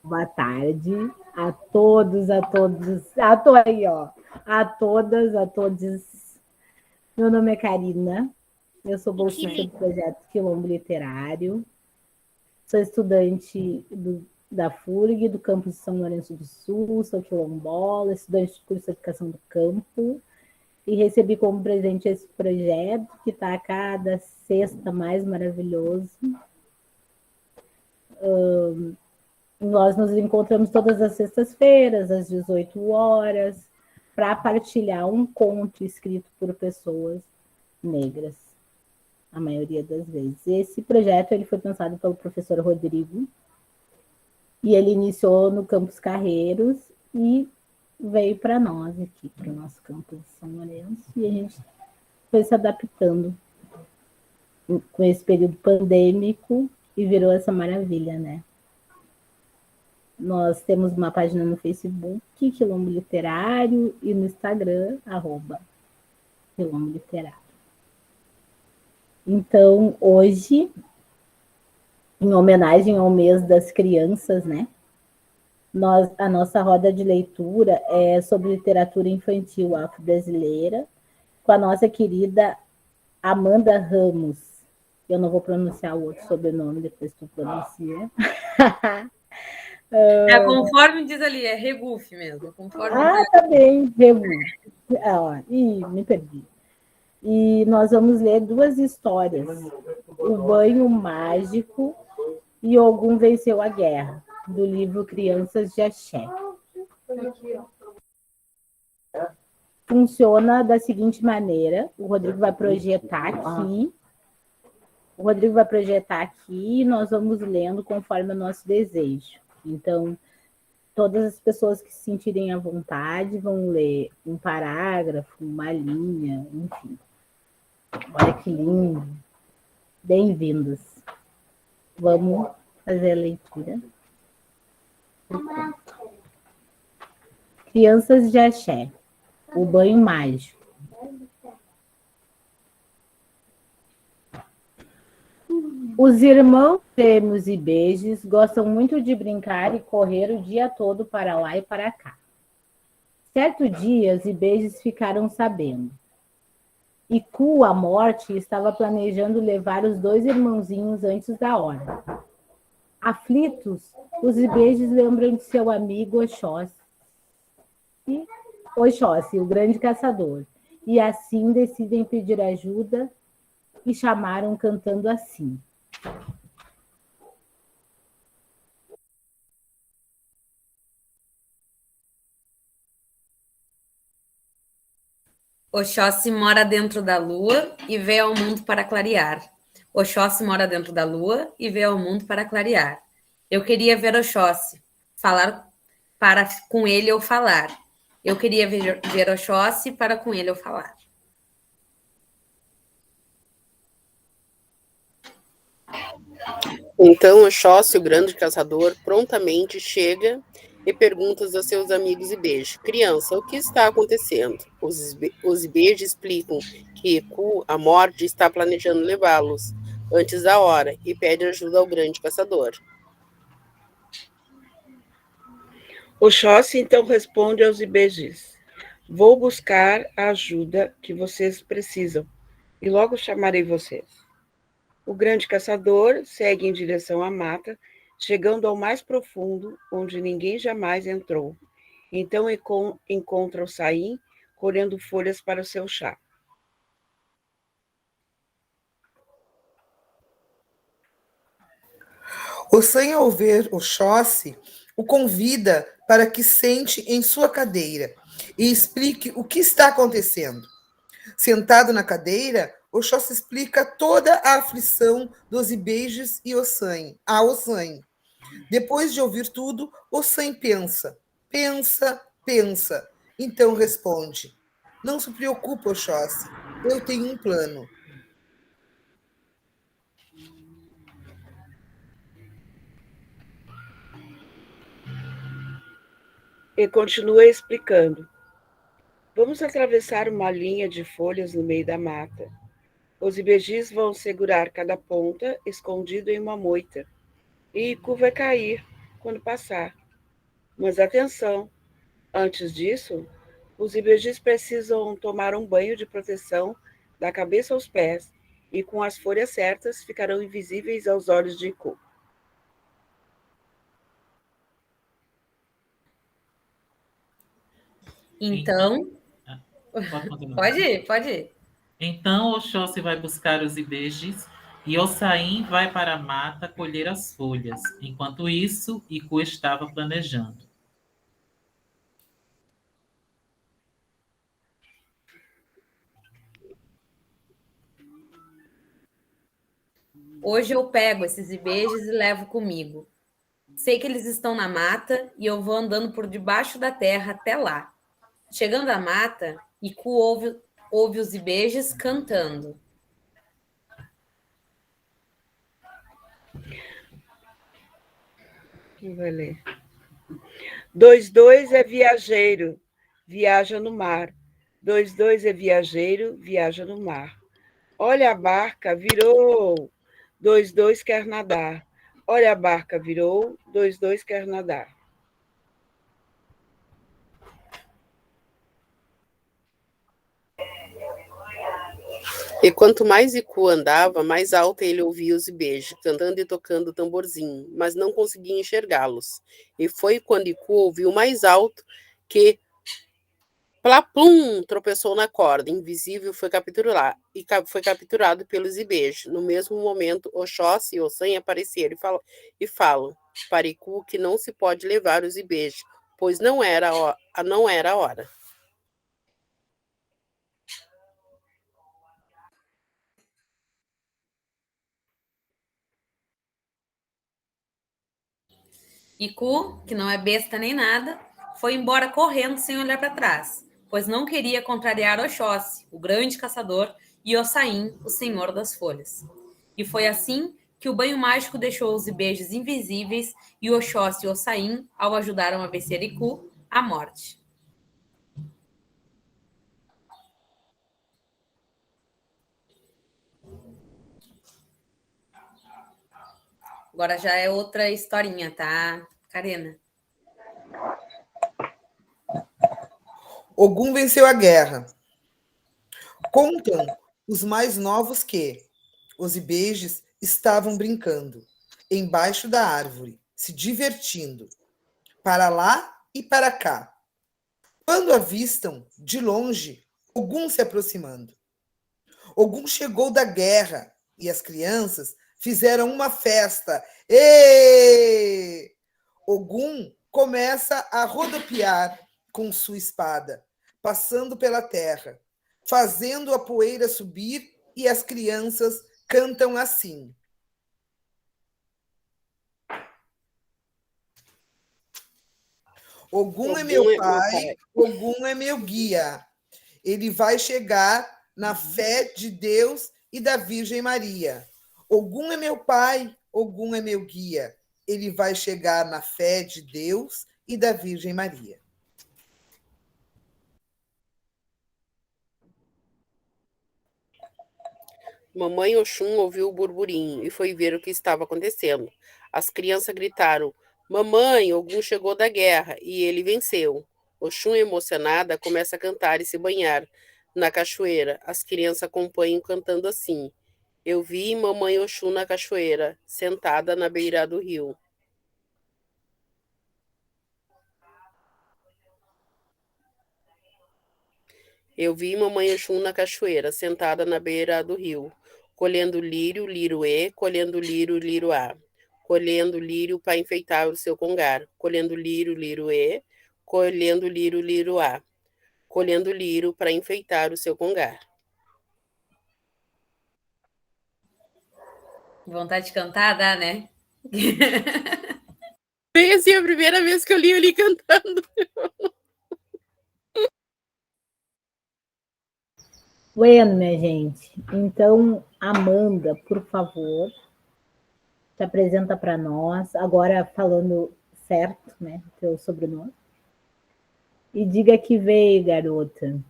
Boa tarde a todos, aí, ó. A todas, a todos. Meu nome é Karina, eu sou bolsista do projeto Quilombo Literário, sou estudante da FURG, do campus de São Lourenço do Sul, sou quilombola, estudante do curso de Educação do Campo, e recebi como presente esse projeto, que está a cada sexta mais maravilhoso. Nós nos encontramos todas as sextas-feiras, às 18 horas, para partilhar um conto escrito por pessoas negras, a maioria das vezes. Esse projeto ele foi pensado pelo professor Rodrigo, e ele iniciou no Campus Carreiros e veio para nós aqui, para o nosso campus de São Lourenço, e a gente foi se adaptando com esse período pandêmico e virou essa maravilha, né? Nós temos uma página no Facebook, Quilombo Literário, e no Instagram, @Quilombo Literário. Então, hoje, em homenagem ao mês das crianças, né? A nossa roda de leitura é sobre literatura infantil afro-brasileira, com a nossa querida Amanda Ramos. Eu não vou pronunciar o outro sobrenome, depois tu pronuncia. Conforme diz ali, é Regufe mesmo. Tá bem, Regufe. Me perdi. E nós vamos ler duas histórias. O Banho Mágico e Ogum Venceu a Guerra, do livro Crianças de Axé. Funciona da seguinte maneira: o Rodrigo vai projetar aqui e nós vamos lendo conforme o nosso desejo. Então, todas as pessoas que se sentirem à vontade vão ler um parágrafo, uma linha, enfim. Olha que lindo. Bem-vindos. Vamos fazer a leitura. Crianças de Axé, o banho mágico. Os irmãos gêmeos e beijos gostam muito de brincar e correr o dia todo para lá e para cá. Certo dia, os beijos ficaram sabendo. E Ku, a morte, estava planejando levar os dois irmãozinhos antes da hora. Aflitos, os beijos lembram de seu amigo Oxóssi, o grande caçador, e assim decidem pedir ajuda e chamaram cantando assim. Oxóssi mora dentro da lua e veio ao mundo para clarear. Oxóssi mora dentro da lua e veio ao mundo para clarear. Eu queria ver Oxóssi, falar para com ele eu falar. Eu queria ver Oxóssi para com ele eu falar. Então Oxóssi, o grande caçador, prontamente chega e pergunta a seus amigos Ibeji: Criança, o que está acontecendo? Os Ibeji explicam que Ku, a morte, está planejando levá-los antes da hora e pede ajuda ao grande caçador. Oxóssi então responde aos Ibejis: Vou buscar a ajuda que vocês precisam e logo chamarei vocês. O grande caçador segue em direção à mata, chegando ao mais profundo, onde ninguém jamais entrou. Então encontra o Saim colhendo folhas para o seu chá. O Saim, ao ver Oxóssi, o convida para que sente em sua cadeira e explique o que está acontecendo. Sentado na cadeira, Oxóssi explica toda a aflição dos Ibejes e a Ossanho. Depois de ouvir tudo, Ossanho pensa. Então responde: Não se preocupe, Oxóssi, eu tenho um plano. E continua explicando. Vamos atravessar uma linha de folhas no meio da mata. Os ibejis vão segurar cada ponta escondido em uma moita, e Iku vai cair quando passar. Mas atenção, antes disso, os ibejis precisam tomar um banho de proteção da cabeça aos pés, e com as folhas certas ficarão invisíveis aos olhos de Iku. Então, Pode continuar. pode ir. Então Oxóssi vai buscar os ibejis e Ossain vai para a mata colher as folhas. Enquanto isso, Iku estava planejando. Hoje eu pego esses ibejis e levo comigo. Sei que eles estão na mata e eu vou andando por debaixo da terra até lá. Chegando à mata, Iku ouve os ibejis cantando. Quem vai ler? 22 é viajeiro, viaja no mar. 22 é viajeiro, viaja no mar. Olha a barca, virou. 22 quer nadar. Olha a barca, virou. 22 quer nadar. E quanto mais Iku andava, mais alto ele ouvia os ibejis, cantando e tocando o tamborzinho, mas não conseguia enxergá-los. E foi quando Iku ouviu mais alto que Plaplum tropeçou na corda, invisível, foi capturado pelos ibejis. No mesmo momento, Oxóssi e Ossan apareceram e falam para Iku que não se pode levar os ibejis, pois não era a hora. Iku, que não é besta nem nada, foi embora correndo sem olhar para trás, pois não queria contrariar Oxóssi, o grande caçador, e Ossain, o senhor das folhas. E foi assim que o banho mágico deixou os ibejis invisíveis e Oxóssi e Ossain, ao ajudaram a vencer Iku, à morte. Agora já é outra historinha, tá, Karina? Ogum venceu a guerra. Contam os mais novos que os ibejis estavam brincando embaixo da árvore, se divertindo, para lá e para cá. Quando avistam de longe Ogum se aproximando. Ogum chegou da guerra e as crianças fizeram uma festa. Êêê! Ogum começa a rodopiar com sua espada, passando pela terra, fazendo a poeira subir, e as crianças cantam assim. Ogum é meu pai, Ogum é meu guia. Ele vai chegar na fé de Deus e da Virgem Maria. Ogum é meu pai, Ogum é meu guia. Ele vai chegar na fé de Deus e da Virgem Maria. Mamãe Oxum ouviu o burburinho e foi ver o que estava acontecendo. As crianças gritaram: Mamãe, Ogum chegou da guerra e ele venceu. Oxum, emocionada, começa a cantar e se banhar na cachoeira. As crianças acompanham cantando assim: Eu vi Mamãe Oxum na cachoeira, sentada na beira do rio. Eu vi Mamãe Oxum na cachoeira, sentada na beira do rio, colhendo lírio, liroê, colhendo lírio, liroá, colhendo lírio para enfeitar o seu congar, colhendo lírio, liroê, colhendo lírio, liroá, colhendo lírio para enfeitar o seu congar. Vontade de cantar, dá, né? Foi assim a primeira vez que eu li ele cantando. Bueno, minha gente. Então, Amanda, por favor, se apresenta para nós, agora falando certo, né, teu sobrenome. E diga que veio, garota.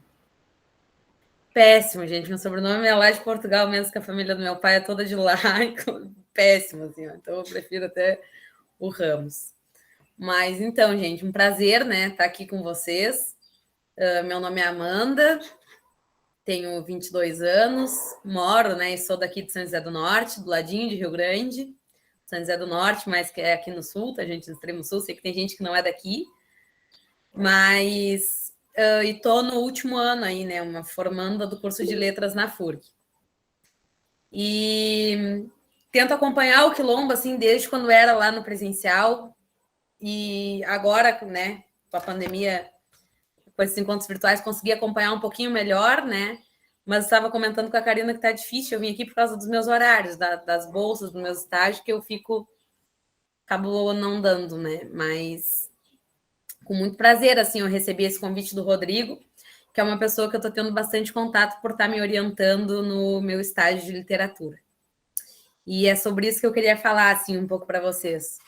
Péssimo, gente. Meu sobrenome é lá de Portugal, mesmo que a família do meu pai é toda de lá. Péssimo, assim. Ó. Então, eu prefiro até o Ramos. Mas, então, gente, um prazer, né, estar aqui com vocês. Meu nome é Amanda, tenho 22 anos, moro, né, e sou daqui de São José do Norte, do ladinho de Rio Grande. São José do Norte, mas que é aqui no sul, tá, gente? No extremo sul. Sei que tem gente que não é daqui. Mas... e estou no último ano aí, né? Uma formanda do curso de letras na FURG. E tento acompanhar o Quilombo, assim, desde quando era lá no presencial. E agora, né, com a pandemia, com esses encontros virtuais, consegui acompanhar um pouquinho melhor, né? Mas estava comentando com a Karina que tá difícil. Eu vim aqui por causa dos meus horários, das bolsas, dos meus estágios, que eu acabo não dando, né? Mas com muito prazer, assim, eu recebi esse convite do Rodrigo, que é uma pessoa que eu estou tendo bastante contato por estar me orientando no meu estágio de literatura. E é sobre isso que eu queria falar, assim, um pouco para vocês.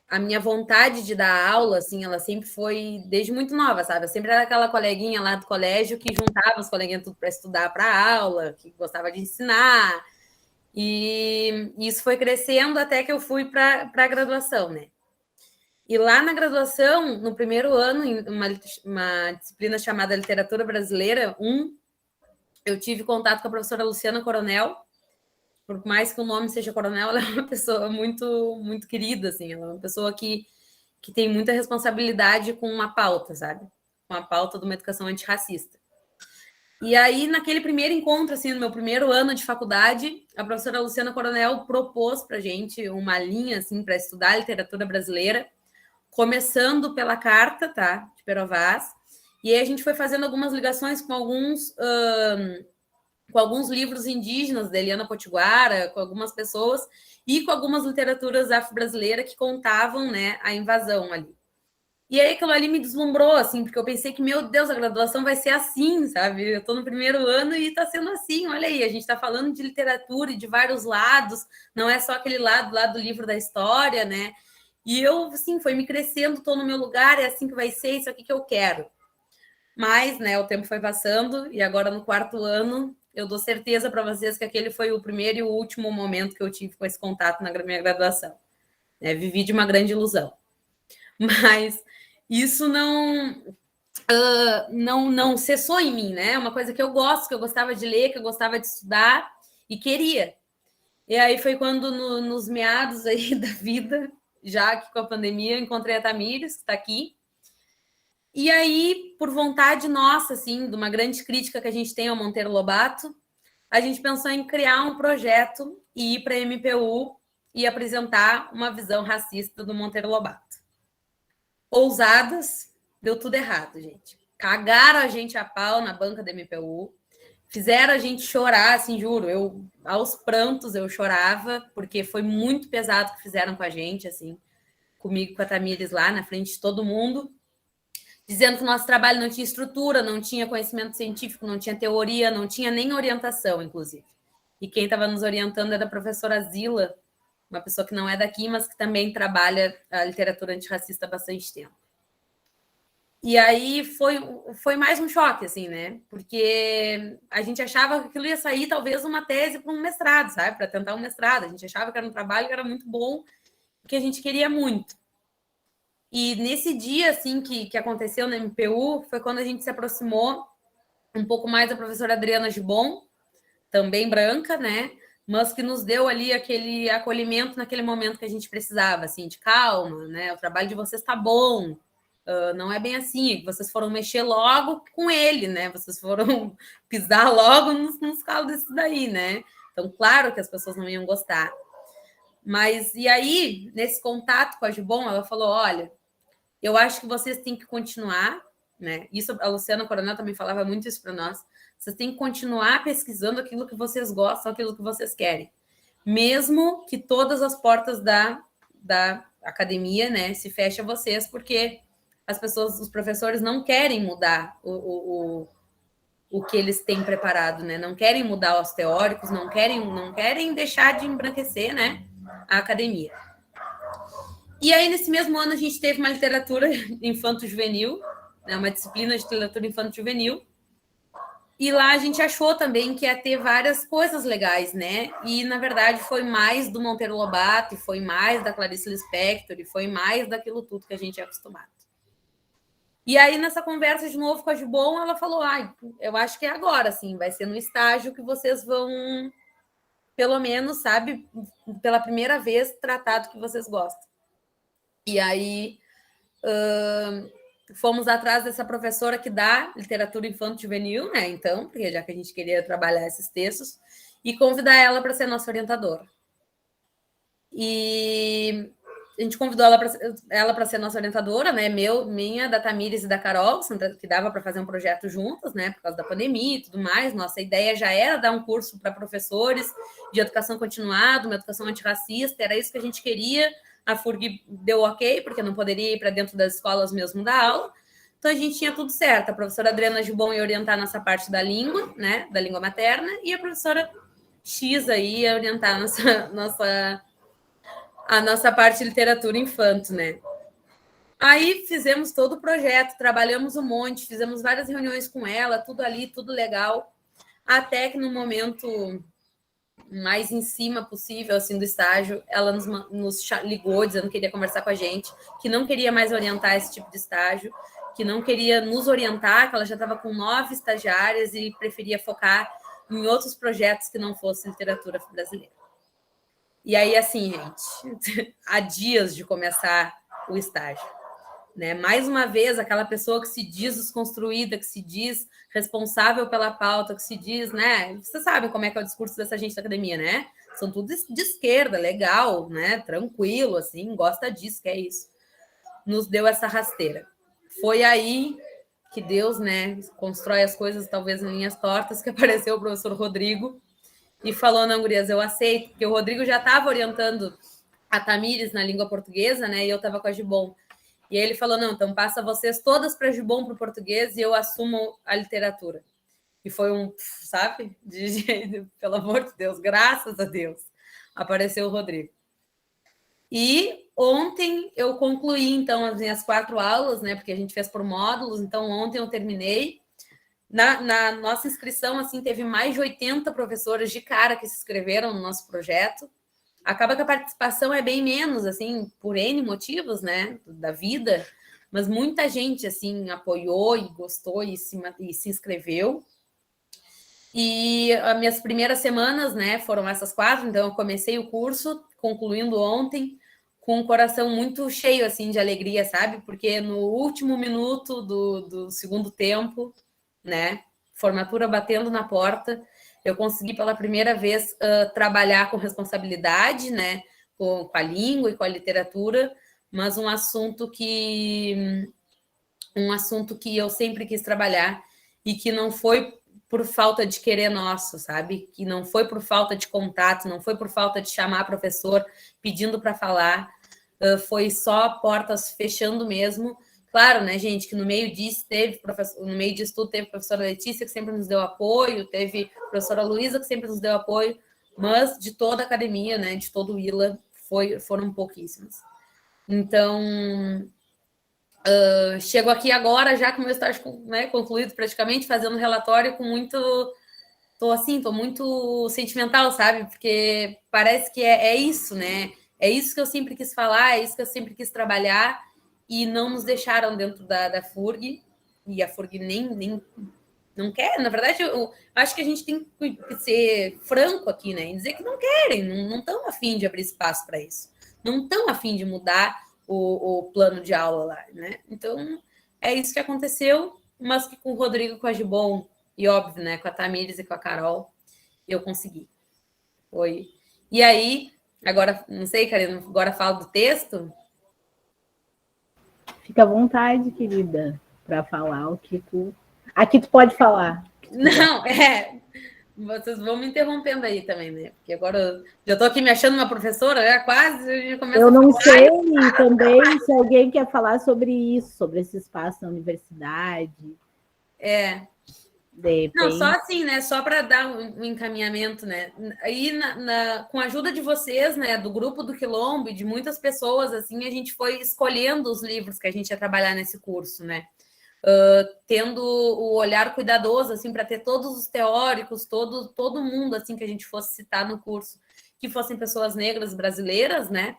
A minha vontade de dar aula, assim, ela sempre foi desde muito nova, sabe? Eu sempre era aquela coleguinha lá do colégio que juntava os coleguinhas tudo para estudar para aula, que gostava de ensinar. E isso foi crescendo até que eu fui para a graduação, né? E lá na graduação, no primeiro ano, em uma disciplina chamada Literatura Brasileira 1, eu tive contato com a professora Luciana Coronel. Por mais que o nome seja Coronel, ela é uma pessoa muito, muito querida, assim. Ela é uma pessoa que tem muita responsabilidade com a pauta, sabe? Com a pauta de uma educação antirracista. E aí, naquele primeiro encontro, assim, no meu primeiro ano de faculdade, a professora Luciana Coronel propôs para a gente uma linha, assim, para estudar literatura brasileira, começando pela carta, tá? De Pero Vaz. E aí a gente foi fazendo algumas ligações com alguns livros indígenas da Eliana Potiguara, com algumas pessoas, e com algumas literaturas afro-brasileiras que contavam, né, a invasão ali. E aí aquilo ali me deslumbrou, assim, porque eu pensei que, meu Deus, a graduação vai ser assim, sabe? Eu estou no primeiro ano e está sendo assim, olha aí, a gente está falando de literatura e de vários lados, não é só aquele lado lá do livro da história, né? E eu, assim, foi me crescendo, estou no meu lugar, é assim que vai ser, isso aqui que eu quero. Mas, né, o tempo foi passando e agora no quarto ano, eu dou certeza para vocês que aquele foi o primeiro e o último momento que eu tive com esse contato na minha graduação. Vivi de uma grande ilusão. Mas isso não cessou em mim, né? É uma coisa que eu gosto, que eu gostava de ler, que eu gostava de estudar e queria. E aí foi quando, nos meados aí da vida, já que com a pandemia, encontrei a Tamires, que está aqui. E aí, por vontade nossa, assim, de uma grande crítica que a gente tem ao Monteiro Lobato, a gente pensou em criar um projeto e ir para a MPU e apresentar uma visão racista do Monteiro Lobato. Ousadas, deu tudo errado, gente. Cagaram a gente a pau na banca da MPU, fizeram a gente chorar, assim, juro. Eu, aos prantos, eu chorava, porque foi muito pesado o que fizeram com a gente, assim, comigo, com a Tamires lá, na frente de todo mundo, dizendo que o nosso trabalho não tinha estrutura, não tinha conhecimento científico, não tinha teoria, não tinha nem orientação, inclusive. E quem estava nos orientando era a professora Zila, uma pessoa que não é daqui, mas que também trabalha a literatura antirracista há bastante tempo. E aí foi mais um choque, assim, né? Porque a gente achava que aquilo ia sair, talvez, uma tese para um mestrado, sabe? Para tentar um mestrado. A gente achava que era um trabalho que era muito bom, que a gente queria muito. E nesse dia, assim, que aconteceu na MPU, foi quando a gente se aproximou um pouco mais da professora Adriana Gibon, também branca, né? Mas que nos deu ali aquele acolhimento naquele momento que a gente precisava, assim, de calma, né? O trabalho de vocês está bom, não é bem assim, vocês foram mexer logo com ele, né? Vocês foram pisar logo nos calos desses daí, né? Então, claro que as pessoas não iam gostar. Mas, e aí, nesse contato com a Gibon, ela falou, olha, eu acho que vocês têm que continuar, né? Isso, a Luciana Coronel também falava muito isso para nós. Vocês têm que continuar pesquisando aquilo que vocês gostam, aquilo que vocês querem. Mesmo que todas as portas da academia, né, se fechem a vocês, porque as pessoas, os professores não querem mudar o que eles têm preparado, né? Não querem mudar os teóricos, não querem deixar de embranquecer, né, a academia. E aí, nesse mesmo ano, a gente teve uma literatura infanto-juvenil, né, uma disciplina de literatura infanto-juvenil, E lá a gente achou também que ia ter várias coisas legais, né? E, na verdade, foi mais do Monteiro Lobato, e foi mais da Clarice Lispector, e foi mais daquilo tudo que a gente é acostumado. E aí, nessa conversa de novo com a Gibon, ela falou, eu acho que é agora, assim, vai ser no estágio que vocês vão, pelo menos, sabe, pela primeira vez, tratar do que vocês gostam. E aí... fomos atrás dessa professora que dá literatura infanto-juvenil, né? Então, porque já que a gente queria trabalhar esses textos, e convidar ela para ser nossa orientadora. E a gente convidou ela para ser nossa orientadora, né? Minha, da Tamires e da Carol, que dava para fazer um projeto juntas, né? Por causa da pandemia e tudo mais. Nossa ideia já era dar um curso para professores de educação continuada, uma educação antirracista, era isso que a gente queria. A FURG deu ok, porque não poderia ir para dentro das escolas mesmo dar aula. Então, a gente tinha tudo certo. A professora Adriana Gibon ia orientar nessa parte da língua, né? Da língua materna, e a professora X aí ia orientar a nossa parte de literatura infanto, né? Aí fizemos todo o projeto, trabalhamos um monte, fizemos várias reuniões com ela, tudo ali, tudo legal, até que no momento mais em cima possível, assim, do estágio, ela nos ligou dizendo que queria conversar com a gente, que não queria mais orientar esse tipo de estágio, que não queria nos orientar, que ela já estava com 9 estagiárias e preferia focar em outros projetos que não fosse literatura brasileira. E aí, assim, gente, há dias de começar o estágio, né? Mais uma vez, aquela pessoa que se diz desconstruída, que se diz responsável pela pauta, que se diz, né? Vocês sabem como é que é o discurso dessa gente da academia, né? São tudo de esquerda, legal, né? Tranquilo, assim, gosta disso, que é isso. Nos deu essa rasteira. Foi aí que Deus, né, constrói as coisas talvez em linhas tortas, que apareceu o professor Rodrigo e falou, não, gurias, eu aceito, porque o Rodrigo já estava orientando a Tamires na língua portuguesa, né, e eu estava com a Gibon. E aí ele falou, não, então passa vocês todas para a Gibon para o português e eu assumo a literatura. E foi sabe, pelo amor de Deus, graças a Deus, apareceu o Rodrigo. E ontem eu concluí, então, as minhas 4 aulas, né, porque a gente fez por módulos, então ontem eu terminei. Na nossa inscrição, assim, teve mais de 80 professores de cara que se inscreveram no nosso projeto. Acaba que a participação é bem menos, assim, por N motivos, né, da vida, mas muita gente, assim, apoiou e gostou e se inscreveu. E as minhas primeiras semanas, né, foram essas 4, então eu comecei o curso, concluindo ontem, com um coração muito cheio, assim, de alegria, sabe? Porque no último minuto do segundo tempo, né, formatura batendo na porta, eu consegui pela primeira vez trabalhar com responsabilidade, né, com a língua e com a literatura, mas um assunto que eu sempre quis trabalhar e que não foi por falta de querer nosso, sabe? Que não foi por falta de contato, não foi por falta de chamar professor pedindo para falar, foi só portas fechando mesmo. Claro, né, gente, que no meio disso tudo teve a professora Letícia, que sempre nos deu apoio, teve a professora Luísa, que sempre nos deu apoio, mas de toda a academia, né, de todo o ILA, foram pouquíssimas. Então, chego aqui agora, já com o meu estágio, né, concluído praticamente, fazendo relatório com muito... Tô muito sentimental, sabe? Porque parece que é isso, né? É isso que eu sempre quis falar, é isso que eu sempre quis trabalhar, e não nos deixaram dentro da FURG, e a FURG nem não quer. Na verdade, eu acho que a gente tem que ser franco aqui, né? E dizer que não querem, não estão a fim de abrir espaço para isso. Não estão a fim de mudar o plano de aula lá, né? Então, é isso que aconteceu, mas que com o Rodrigo, com a Gibon, e óbvio, né, com a Tamires e com a Carol, eu consegui. Foi. E aí, agora, não sei, Karina, agora falo do texto? Fica à vontade, querida, para falar o que tu... Aqui tu pode falar. Não, vocês vão me interrompendo aí também, né? Porque agora eu já estou aqui me achando uma professora, quase começa eu não sei também se alguém quer falar sobre isso, sobre esse espaço na universidade. Não, só assim, né? Só para dar um encaminhamento, né? Aí, com a ajuda de vocês, né? Do grupo do Quilombo e de muitas pessoas, assim, a gente foi escolhendo os livros que a gente ia trabalhar nesse curso, né? tendo o olhar cuidadoso, assim, para ter todos os teóricos, todo mundo, assim, que a gente fosse citar no curso, que fossem pessoas negras brasileiras, né?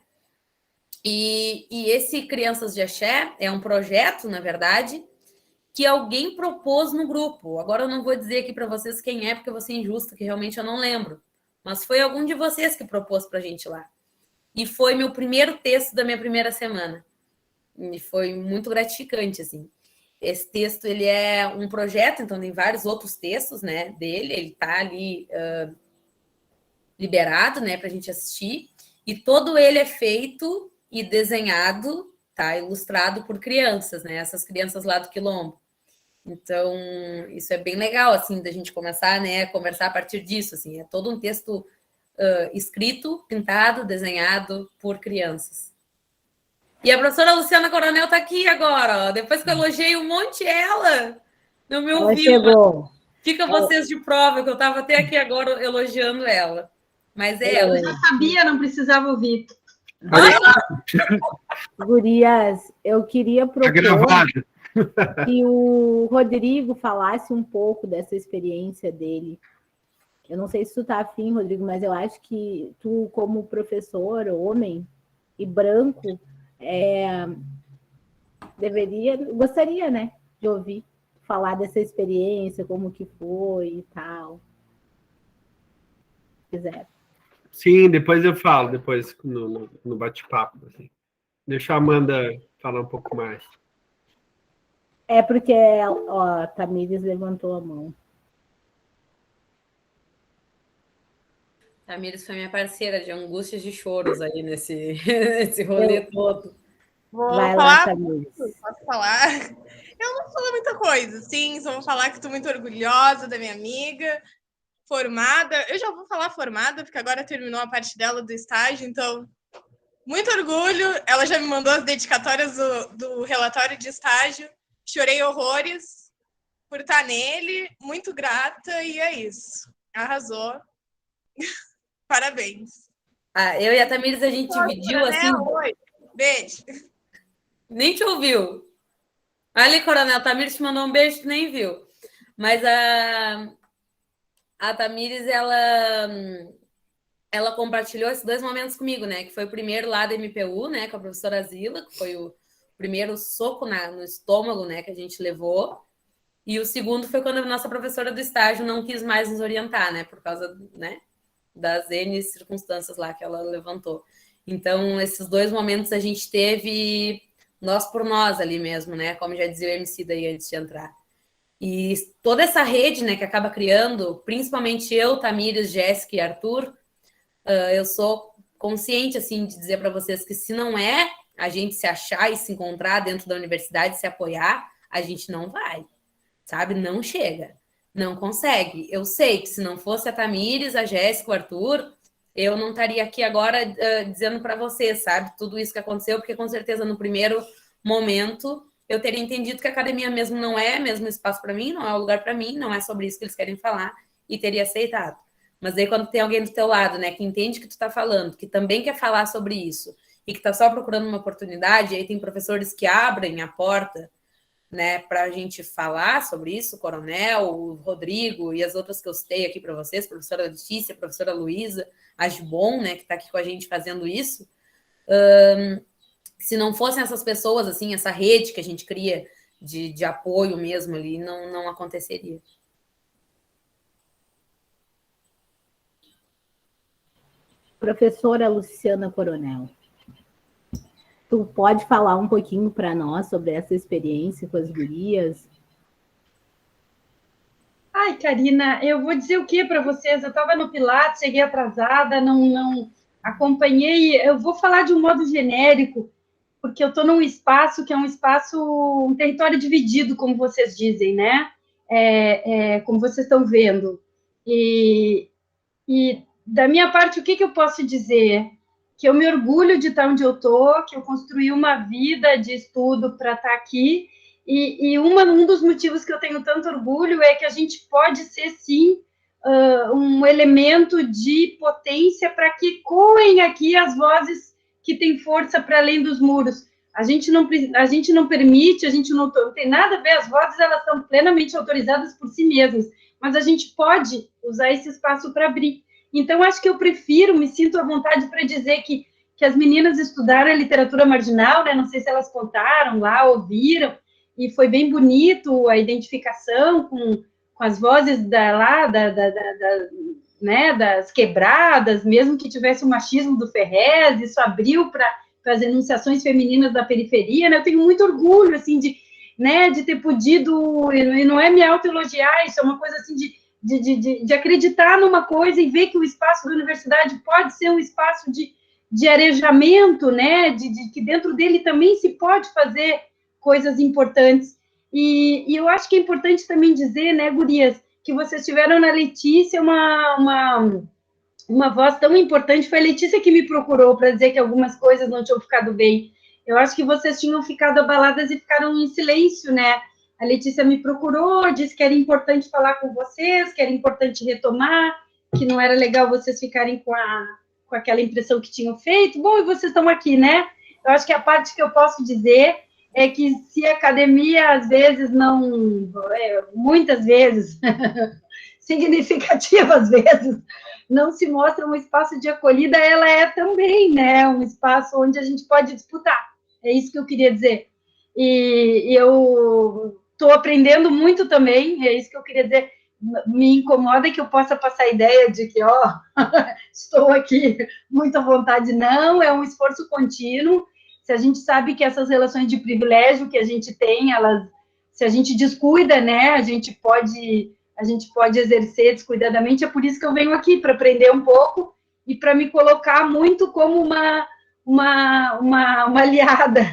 E esse Crianças de Axé é um projeto, na verdade, que alguém propôs no grupo. Agora eu não vou dizer aqui para vocês quem é, porque eu vou ser injusta, que realmente eu não lembro. Mas foi algum de vocês que propôs para a gente lá. E foi meu primeiro texto da minha primeira semana. E foi muito gratificante, assim. Esse texto, ele é um projeto, então tem vários outros textos, né, dele. Ele está ali liberado, né, para a gente assistir. E todo ele é feito e desenhado, tá, ilustrado por crianças, né, essas crianças lá do Quilombo. Então, isso é bem legal, assim, da gente começar, né, a conversar a partir disso, assim. É todo um texto escrito, pintado, desenhado por crianças. E a professora Luciana Coronel está aqui agora, ó. Depois que eu elogiei um monte ela, não me ouviu. Ela chegou. Fica vocês de prova, que eu estava até aqui agora elogiando ela. Mas é ela. Eu já sabia, não precisava ouvir. Gurias, eu queria propor que o Rodrigo falasse um pouco dessa experiência dele. Eu não sei se tu tá afim, Rodrigo, mas eu acho que tu, como professor, homem e branco, gostaria, né, de ouvir falar dessa experiência, como que foi e tal. Se quiser. Sim, depois eu falo, depois no bate-papo. Assim. Deixa a Amanda falar um pouco mais. É porque, ó, a Tamires levantou a mão. Tamires foi minha parceira de angústias e choros aí nesse rolê todo. Vou Vai falar, lá, Tamires. posso falar? Eu não falo muita coisa, sim, só vou falar que estou muito orgulhosa da minha amiga, formada. Eu já vou falar formada, porque agora terminou a parte dela do estágio, então, muito orgulho. Ela já me mandou as dedicatórias do relatório de estágio. Chorei horrores por estar nele, muito grata, e é isso. Arrasou. Parabéns. Eu e a Tamires, a gente dividiu assim... Oi, beijo. Nem te ouviu. Ali, Coronel, a Tamires te mandou um beijo, tu nem viu. Mas a Tamires, ela compartilhou esses 2 momentos comigo, né? Que foi o primeiro lá da MPU, né? Com a professora Zila, que foi o primeiro soco no estômago, né? Que a gente levou. E o segundo foi quando a nossa professora do estágio não quis mais nos orientar, né? Por causa, né, das N circunstâncias lá que ela levantou. Então, esses 2 momentos a gente teve nós por nós ali mesmo, né? Como já dizia o MC daí antes de entrar. E toda essa rede, né, que acaba criando, principalmente eu, Tamires, Jéssica e Arthur, eu sou consciente, assim, de dizer para vocês que se não é a gente se achar e se encontrar dentro da universidade, se apoiar, a gente não vai, sabe? Não chega, não consegue. Eu sei que se não fosse a Tamires, a Jéssica, o Arthur, eu não estaria aqui agora dizendo para vocês, sabe? Tudo isso que aconteceu, porque com certeza no primeiro momento eu teria entendido que a academia mesmo não é mesmo espaço para mim, não é o lugar para mim, não é sobre isso que eles querem falar, e teria aceitado. Mas aí quando tem alguém do teu lado, né, que entende o que tu está falando, que também quer falar sobre isso, e que está só procurando uma oportunidade, aí tem professores que abrem a porta, né, para a gente falar sobre isso, o Coronel, o Rodrigo e as outras que eu citei aqui para vocês, professora Letícia, professora Luísa, a Gibon, né, que está aqui com a gente fazendo isso. Se não fossem essas pessoas, assim, essa rede que a gente cria de apoio mesmo ali, não aconteceria. Professora Luciana Coronel, tu pode falar um pouquinho para nós sobre essa experiência com as gurias? Ai, Karina, eu vou dizer o que para vocês? Eu estava no Pilates, cheguei atrasada, não acompanhei. Eu vou falar de um modo genérico, porque eu estou num espaço que é um território dividido, como vocês dizem, né? Como vocês estão vendo. E da minha parte, o que eu posso dizer? Que eu me orgulho de estar onde eu estou, que eu construí uma vida de estudo para estar aqui, e um dos motivos que eu tenho tanto orgulho é que a gente pode ser, sim, um elemento de potência para que coem aqui as vozes que têm força para além dos muros. A gente não permite, a gente não tem nada a ver, as vozes elas estão plenamente autorizadas por si mesmas, mas a gente pode usar esse espaço para abrir. Então, acho que eu prefiro, me sinto à vontade para dizer que as meninas estudaram a literatura marginal, né? Não sei se elas contaram lá, ouviram, e foi bem bonito a identificação com as vozes né, das quebradas, mesmo que tivesse o machismo do Ferrez, isso abriu para as enunciações femininas da periferia, né? Eu tenho muito orgulho, assim, de ter podido, e não é me autoelogiar, isso é uma coisa, assim, de acreditar numa coisa e ver que o espaço da universidade pode ser um espaço de arejamento, né? De que dentro dele também se pode fazer coisas importantes. E eu acho que é importante também dizer, né, gurias, que vocês tiveram na Letícia uma voz tão importante. Foi a Letícia que me procurou para dizer que algumas coisas não tinham ficado bem. Eu acho que vocês tinham ficado abaladas e ficaram em silêncio, né? A Letícia me procurou, disse que era importante falar com vocês, que era importante retomar, que não era legal vocês ficarem com aquela impressão que tinham feito. Bom, e vocês estão aqui, né? Eu acho que a parte que eu posso dizer é que se a academia, às vezes, muitas vezes, significativas vezes, não se mostra um espaço de acolhida, ela é também, né, um espaço onde a gente pode disputar. É isso que eu queria dizer. E eu estou aprendendo muito também, é isso que eu queria dizer. Me incomoda que eu possa passar a ideia de que, estou aqui muito à vontade. Não, é um esforço contínuo. Se a gente sabe que essas relações de privilégio que a gente tem, se a gente descuida, né, a gente pode exercer descuidadamente. É por isso que eu venho aqui, para aprender um pouco e para me colocar muito como uma aliada,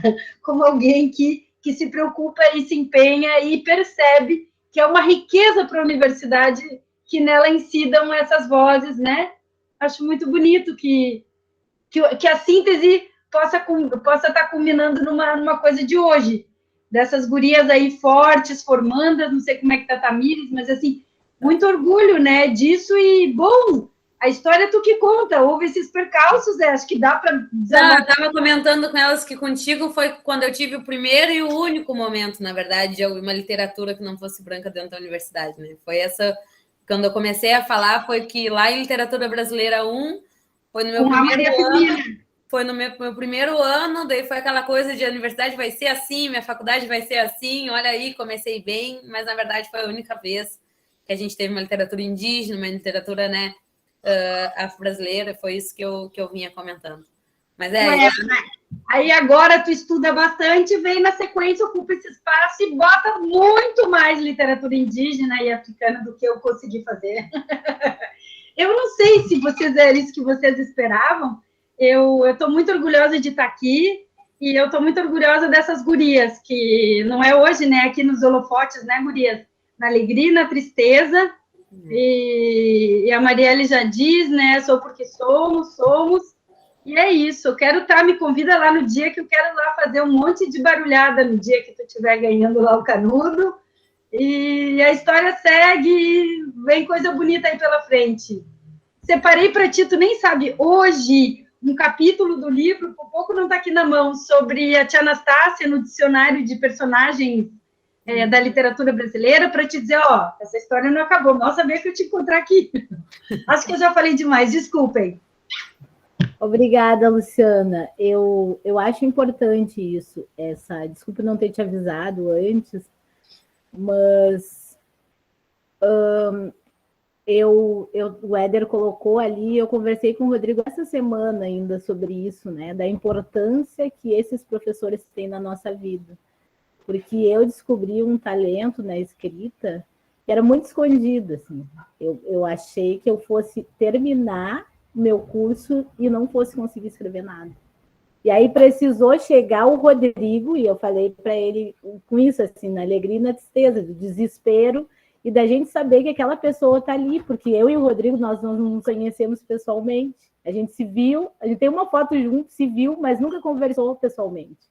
como alguém que se preocupa e se empenha e percebe que é uma riqueza para a universidade que nela incidam essas vozes, né? Acho muito bonito que a síntese possa estar culminando numa coisa de hoje, dessas gurias aí fortes, formandas, não sei como é que tá a Tamires, mas, assim, muito orgulho, né, disso. E, bom, a história é tu que conta, houve esses percalços, acho que dá para... Não, eu estava comentando com elas que contigo foi quando eu tive o primeiro e o único momento, na verdade, de uma literatura que não fosse branca dentro da universidade, né? Foi essa, quando eu comecei a falar, foi que lá em Literatura Brasileira 1, foi no meu primeiro ano... Foi no meu primeiro ano, daí foi aquela coisa de a universidade vai ser assim, minha faculdade vai ser assim, olha aí, comecei bem, mas na verdade foi a única vez que a gente teve uma literatura indígena, uma literatura, né, afro-brasileira, foi isso que eu vinha comentando. Mas aí agora tu estuda bastante, vem na sequência, ocupa esse espaço e bota muito mais literatura indígena e africana do que eu consegui fazer. Eu não sei se era isso que vocês esperavam. Eu estou muito orgulhosa de estar aqui e eu estou muito orgulhosa dessas gurias, que não é hoje, né, aqui nos holofotes, né, gurias? Na alegria e na tristeza, e a Marielle já diz, né, sou porque somos, e é isso. Eu quero me convida lá no dia que eu quero lá fazer um monte de barulhada no dia que tu estiver ganhando lá o canudo, e a história segue, vem coisa bonita aí pela frente. Separei para ti, tu nem sabe, hoje... um capítulo do livro, por pouco não está aqui na mão, sobre a tia Anastácia no dicionário de personagens da literatura brasileira, para te dizer, essa história não acabou, mal saber que eu te encontrar aqui. Acho que eu já falei demais, desculpem. Obrigada, Luciana. Eu acho importante isso, desculpa não ter te avisado antes, mas... o Éder colocou ali, eu conversei com o Rodrigo essa semana ainda sobre isso, né, da importância que esses professores têm na nossa vida, porque eu descobri um talento na escrita que era muito escondido, assim. Eu achei que eu fosse terminar meu curso e não fosse conseguir escrever nada. E aí precisou chegar o Rodrigo, e eu falei para ele com isso, assim, na alegria e na tristeza, do desespero, e da gente saber que aquela pessoa está ali, porque eu e o Rodrigo, nós não nos conhecemos pessoalmente. A gente se viu, a gente tem uma foto junto, se viu, mas nunca conversou pessoalmente.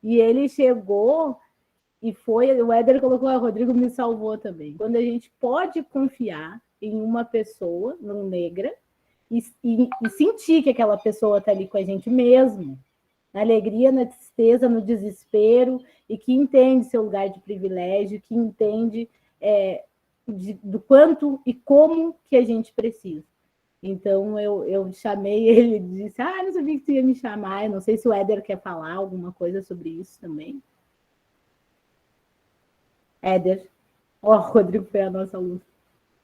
E ele chegou e o Éder colocou, o Rodrigo me salvou também. Quando a gente pode confiar em uma pessoa, não negra, e sentir que aquela pessoa está ali com a gente mesmo. na alegria, na tristeza, no desespero, e que entende seu lugar de privilégio, que entende do quanto e como que a gente precisa. Então, eu chamei ele e disse, não sabia que tu ia me chamar, eu não sei se o Éder quer falar alguma coisa sobre isso também. Éder. O Rodrigo foi a nossa luz.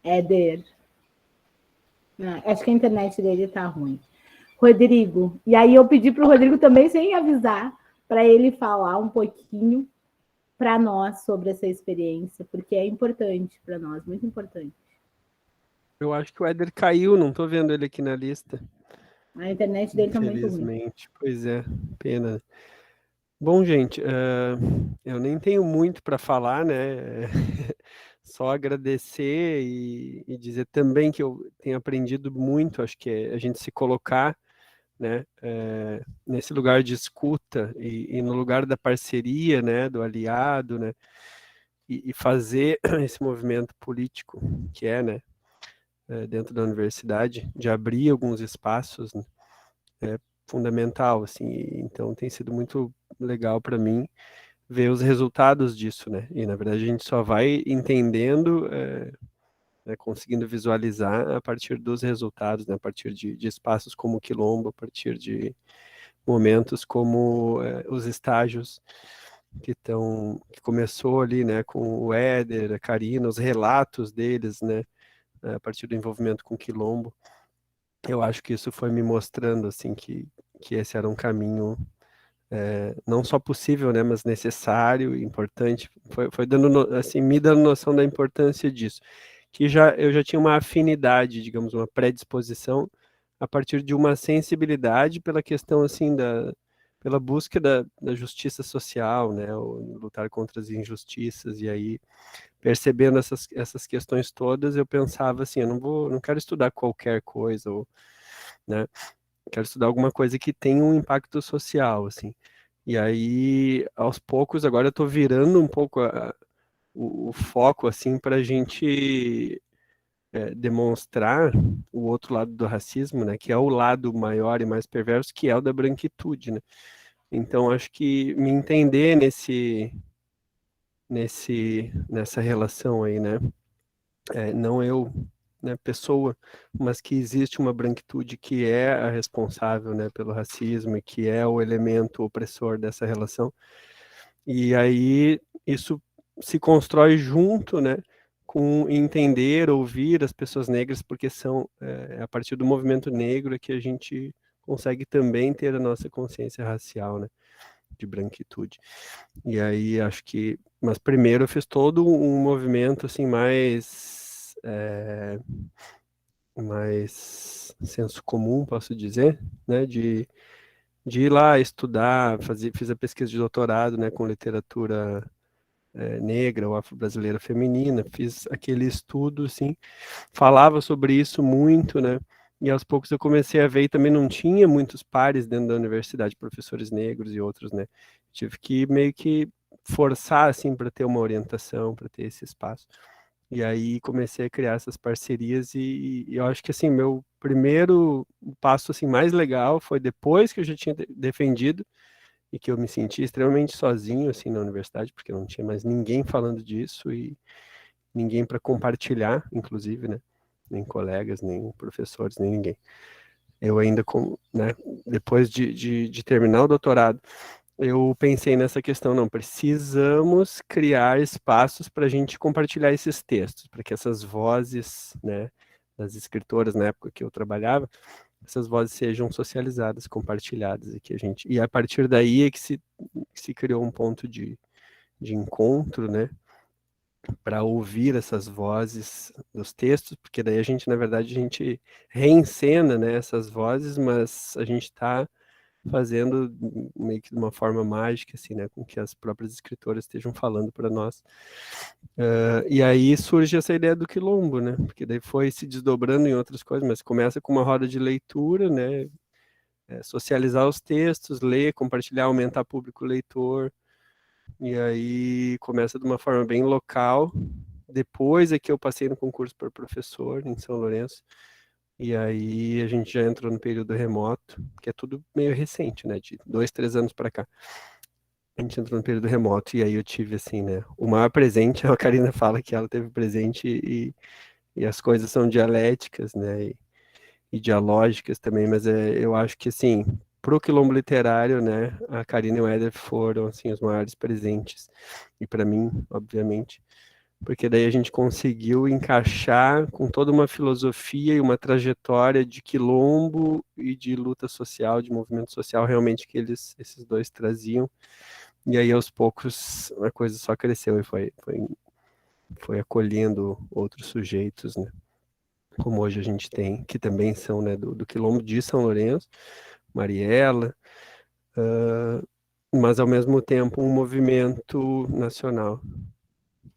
Éder. Acho que a internet dele tá ruim. Rodrigo. E aí eu pedi para o Rodrigo também, sem avisar, para ele falar um pouquinho para nós sobre essa experiência, porque é importante para nós, muito importante. Eu acho que o Éder caiu, não estou vendo ele aqui na lista. A internet dele está muito ruim. Infelizmente, pois é, pena. Bom, gente, eu nem tenho muito para falar, né? Só agradecer e dizer também que eu tenho aprendido muito, acho que é a gente se colocar, né, nesse lugar de escuta e no lugar da parceria, né, do aliado, né, e fazer esse movimento político que é, né, dentro da universidade, de abrir alguns espaços, né, é fundamental, assim, então tem sido muito legal para mim ver os resultados disso, né, e na verdade a gente só vai entendendo, né, conseguindo visualizar a partir dos resultados, né, a partir de espaços como o Quilombo, a partir de momentos como os estágios que começou ali, né, com o Éder, a Karina, os relatos deles, né, a partir do envolvimento com o Quilombo. Eu acho que isso foi me mostrando, assim, que esse era um caminho não só possível, né, mas necessário, importante. Foi dando, assim, me dando noção da importância disso, que eu já tinha uma afinidade, digamos, uma predisposição a partir de uma sensibilidade pela questão, assim, pela busca da justiça social, né, ou lutar contra as injustiças, e aí, percebendo essas questões todas, eu pensava assim, eu não quero estudar qualquer coisa, ou, né, quero estudar alguma coisa que tenha um impacto social, assim. E aí, aos poucos, agora eu estou virando um pouco o foco, assim, para a gente demonstrar o outro lado do racismo, né, que é o lado maior e mais perverso, que é o da branquitude, né. Então, acho que me entender nessa relação aí, né, não eu, né, pessoa, mas que existe uma branquitude que é a responsável, né, pelo racismo e que é o elemento opressor dessa relação. E aí isso se constrói junto, né, com entender, ouvir as pessoas negras, porque são a partir do movimento negro que a gente consegue também ter a nossa consciência racial, né, de branquitude. E aí acho que, mas primeiro eu fiz todo um movimento assim mais senso comum, posso dizer, né, de ir lá estudar, fiz a pesquisa de doutorado, né, com literatura negra ou afro-brasileira feminina, fiz aquele estudo, assim, falava sobre isso muito, né, e aos poucos eu comecei a ver, e também não tinha muitos pares dentro da universidade, professores negros e outros, né, tive que meio que forçar, assim, para ter uma orientação, para ter esse espaço. E aí comecei a criar essas parcerias e eu acho que, assim, meu primeiro passo, assim, mais legal foi depois que eu já tinha defendido e que eu me senti extremamente sozinho, assim, na universidade, porque não tinha mais ninguém falando disso e ninguém para compartilhar, inclusive, né? Nem colegas, nem professores, nem ninguém. Eu ainda, né, depois de terminar o doutorado, eu pensei nessa questão, não, precisamos criar espaços para a gente compartilhar esses textos, para que essas vozes, né, das escritoras na época que eu trabalhava, essas vozes sejam socializadas, compartilhadas, e a partir daí é que se criou um ponto de encontro, né, para ouvir essas vozes dos textos, porque daí na verdade, a gente reencena, né, essas vozes, mas a gente está fazendo meio que de uma forma mágica, assim, né, com que as próprias escritoras estejam falando para nós. E aí surge essa ideia do quilombo, né, porque daí foi se desdobrando em outras coisas, mas começa com uma roda de leitura, né, socializar os textos, ler, compartilhar, aumentar público leitor, e aí começa de uma forma bem local. Depois é que eu passei no concurso para professor em São Lourenço, E aí a gente já entrou no período remoto, que é tudo meio recente, né? De 2, 3 anos para cá. A gente entrou no período remoto e aí eu tive, assim, né? O maior presente, a Karina fala que ela teve presente e as coisas são dialéticas, né? E dialógicas também, mas eu acho que, assim, pro quilombo literário, né? A Karina e o Éder foram, assim, os maiores presentes. E para mim, obviamente, porque daí a gente conseguiu encaixar com toda uma filosofia e uma trajetória de quilombo e de luta social, de movimento social, realmente que esses dois traziam. E aí, aos poucos, a coisa só cresceu e foi acolhendo outros sujeitos, né? Como hoje a gente tem, que também são, né, do quilombo de São Lourenço, Mariela, mas ao mesmo tempo um movimento nacional.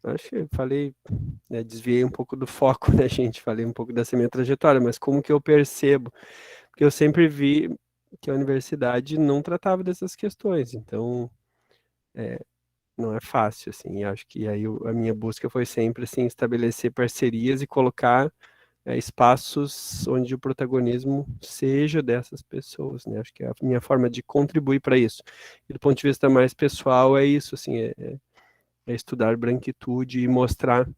Acho que eu falei, né, desviei um pouco do foco, né, gente? Falei um pouco dessa minha trajetória, mas como que eu percebo? Porque eu sempre vi que a universidade não tratava dessas questões, então não é fácil, assim. E acho que aí a minha busca foi sempre, assim, estabelecer parcerias e colocar espaços onde o protagonismo seja dessas pessoas, né? Acho que é a minha forma de contribuir para isso. E do ponto de vista mais pessoal, é isso, assim, é estudar branquitude e mostrar,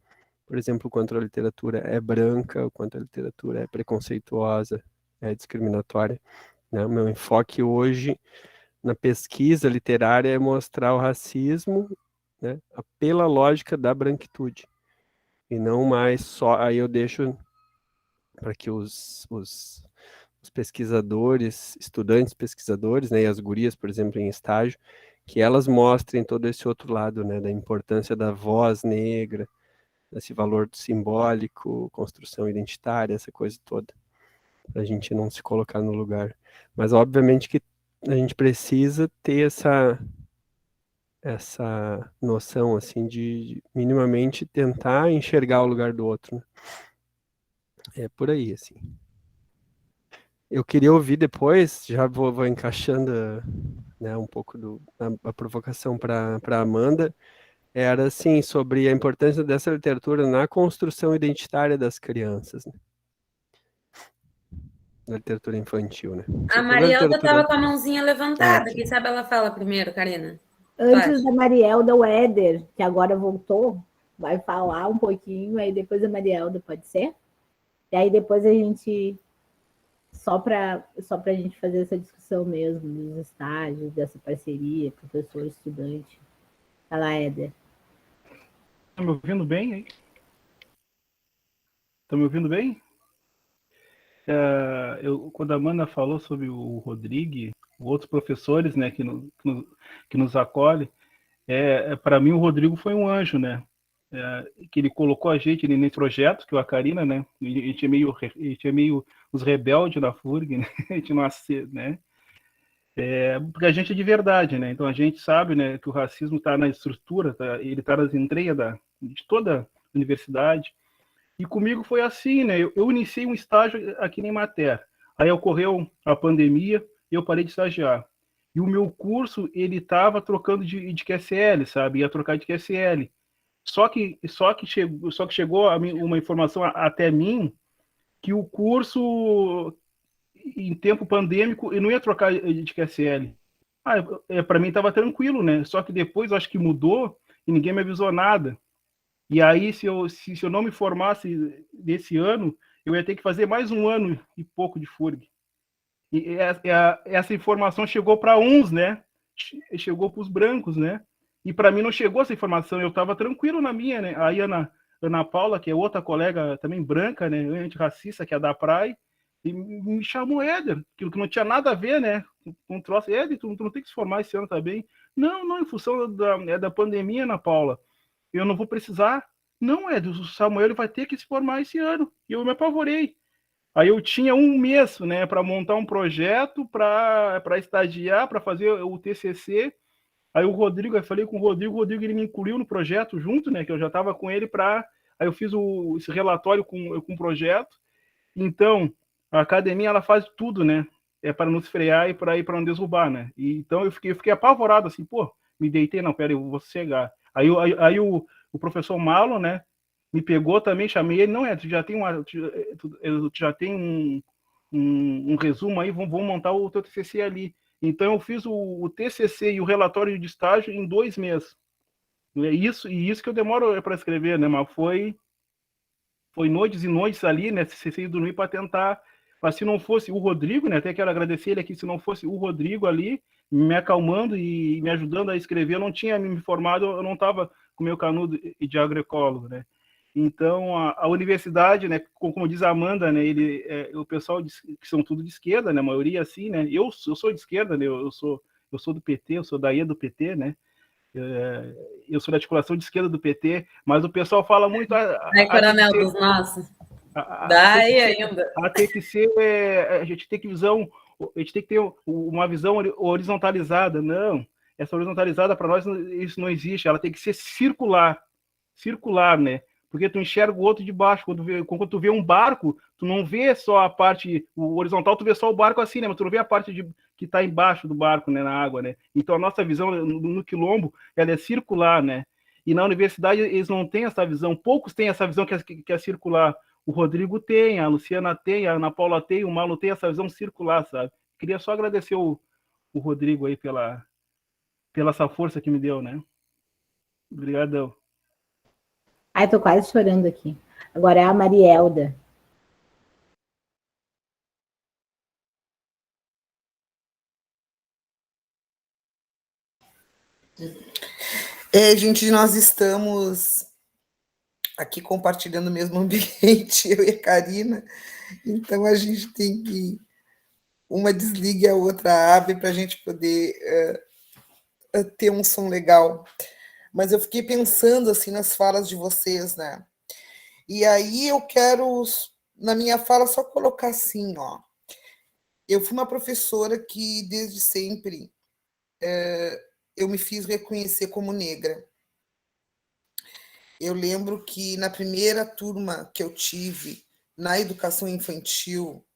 por exemplo, o quanto a literatura é branca, o quanto a literatura é preconceituosa, é discriminatória, né? O meu enfoque hoje na pesquisa literária é mostrar o racismo, né, pela lógica da branquitude, e não mais só, aí eu deixo para que os pesquisadores, estudantes pesquisadores, né, e as gurias, por exemplo, em estágio, que elas mostrem todo esse outro lado, né, da importância da voz negra, desse valor simbólico, construção identitária, essa coisa toda, para a gente não se colocar no lugar. Mas, obviamente, que a gente precisa ter essa noção, assim, de minimamente tentar enxergar o lugar do outro, né? É por aí, assim. Eu queria ouvir depois, já vou encaixando, né, um pouco a provocação para Amanda, era assim, sobre a importância dessa literatura na construção identitária das crianças, né? Na literatura infantil, né? A Marielda estava com a mãozinha levantada. Quem sabe ela fala primeiro, Karina? Antes da Marielda, o Éder, que agora voltou, vai falar um pouquinho, aí depois a Marielda, pode ser? E aí depois a gente, só para a gente fazer essa discussão mesmo, dos estágios, dessa parceria, professor-estudante. Vai lá, Éder. Tá me ouvindo bem aí? Tá me ouvindo bem? Quando a Amanda falou sobre o Rodrigo, outros professores, né, que nos acolhem, para mim o Rodrigo foi um anjo, né? Que ele colocou a gente nesse projeto, que a Karina, né? A gente é meio os rebeldes da FURG, né? A gente não né? Porque a gente é de verdade, né? Então a gente sabe, né, que o racismo está na estrutura, ele está nas entranhas de toda a universidade. E comigo foi assim, né? Eu iniciei um estágio aqui em Mater. Aí ocorreu a pandemia e eu parei de estagiar. E o meu curso, ele estava trocando de QSL, sabe? Ia trocar de QSL. Só que chegou uma informação até mim que o curso, em tempo pandêmico, eu não ia trocar de QSL. Para mim estava tranquilo, né? Só que depois eu acho que mudou e ninguém me avisou nada. E aí, se eu não me formasse desse ano, eu ia ter que fazer mais um ano e pouco de FURG. E essa informação chegou para uns, né? Chegou para os brancos, né? E para mim não chegou essa informação, eu estava tranquilo na minha, né? Aí Ana Paula, que é outra colega também branca, né? Antirracista, que é da Praia, e me chamou Éder, que não tinha nada a ver, né? Com um troço. Éder, tu não tem que se formar esse ano também? Não, em função da pandemia, Ana Paula. Eu não vou precisar. Não, Éder, o Samuel ele vai ter que se formar esse ano. E eu me apavorei. Aí eu tinha um mês, né, para montar um projeto, para estagiar, para fazer o TCC. Aí o Rodrigo, eu falei com o Rodrigo ele me incluiu no projeto junto, né, que eu já estava com ele aí eu fiz esse relatório com o projeto. Então, a academia, ela faz tudo, né, para nos frear e para não derrubar, né. E, então eu fiquei apavorado, assim, me deitei, não, pera, eu vou chegar. Aí o professor Marlon, né, me pegou também, chamei ele, não tu já tem tu já tem um resumo aí, vamos montar o teu TCC ali. Então eu fiz o TCC e o relatório de estágio em 2 meses. Isso que eu demoro para escrever, né? Mas foi noites e noites ali, né? Sem dormir para tentar. Mas se não fosse o Rodrigo, né? Até quero agradecer ele aqui. Se não fosse o Rodrigo ali me acalmando e me ajudando a escrever, eu não tinha me formado, eu não estava com o meu canudo de agroecólogo, né? Então a universidade, né? Como diz a Amanda, né? O pessoal que são tudo de esquerda, né? A maioria assim, né? Eu sou de esquerda, né? Eu sou do PT, eu sou da IA do PT, né? Eu sou da articulação de esquerda do PT, mas o pessoal fala muito... Coronel dos nossos. Daí ainda. Tem que ser... A gente tem que ter uma visão horizontalizada. Não, essa horizontalizada, para nós, isso não existe. Ela tem que ser circular, né? Porque tu enxerga o outro de baixo. Quando tu vê um barco, tu não vê só a parte horizontal, tu vê só o barco assim, né? Mas tu não vê a parte que está embaixo do barco, né? Na água, né? Então a nossa visão no quilombo, ela é circular, né? E na universidade eles não têm essa visão. Poucos têm essa visão que é circular. O Rodrigo tem, a Luciana tem, a Ana Paula tem, o Malu tem essa visão circular, sabe? Queria só agradecer o Rodrigo aí pela essa força que me deu, né? Obrigadão. Ai, tô quase chorando aqui. Agora é a Marielda. Gente, nós estamos aqui compartilhando o mesmo ambiente, eu e a Karina, então a gente tem que uma desligue, a outra abre para a gente poder ter um som legal. Mas eu fiquei pensando assim nas falas de vocês, né? E aí eu quero, na minha fala, só colocar assim, ó. Eu fui uma professora que, desde sempre, eu me fiz reconhecer como negra. Eu lembro que na primeira turma que eu tive na educação infantil,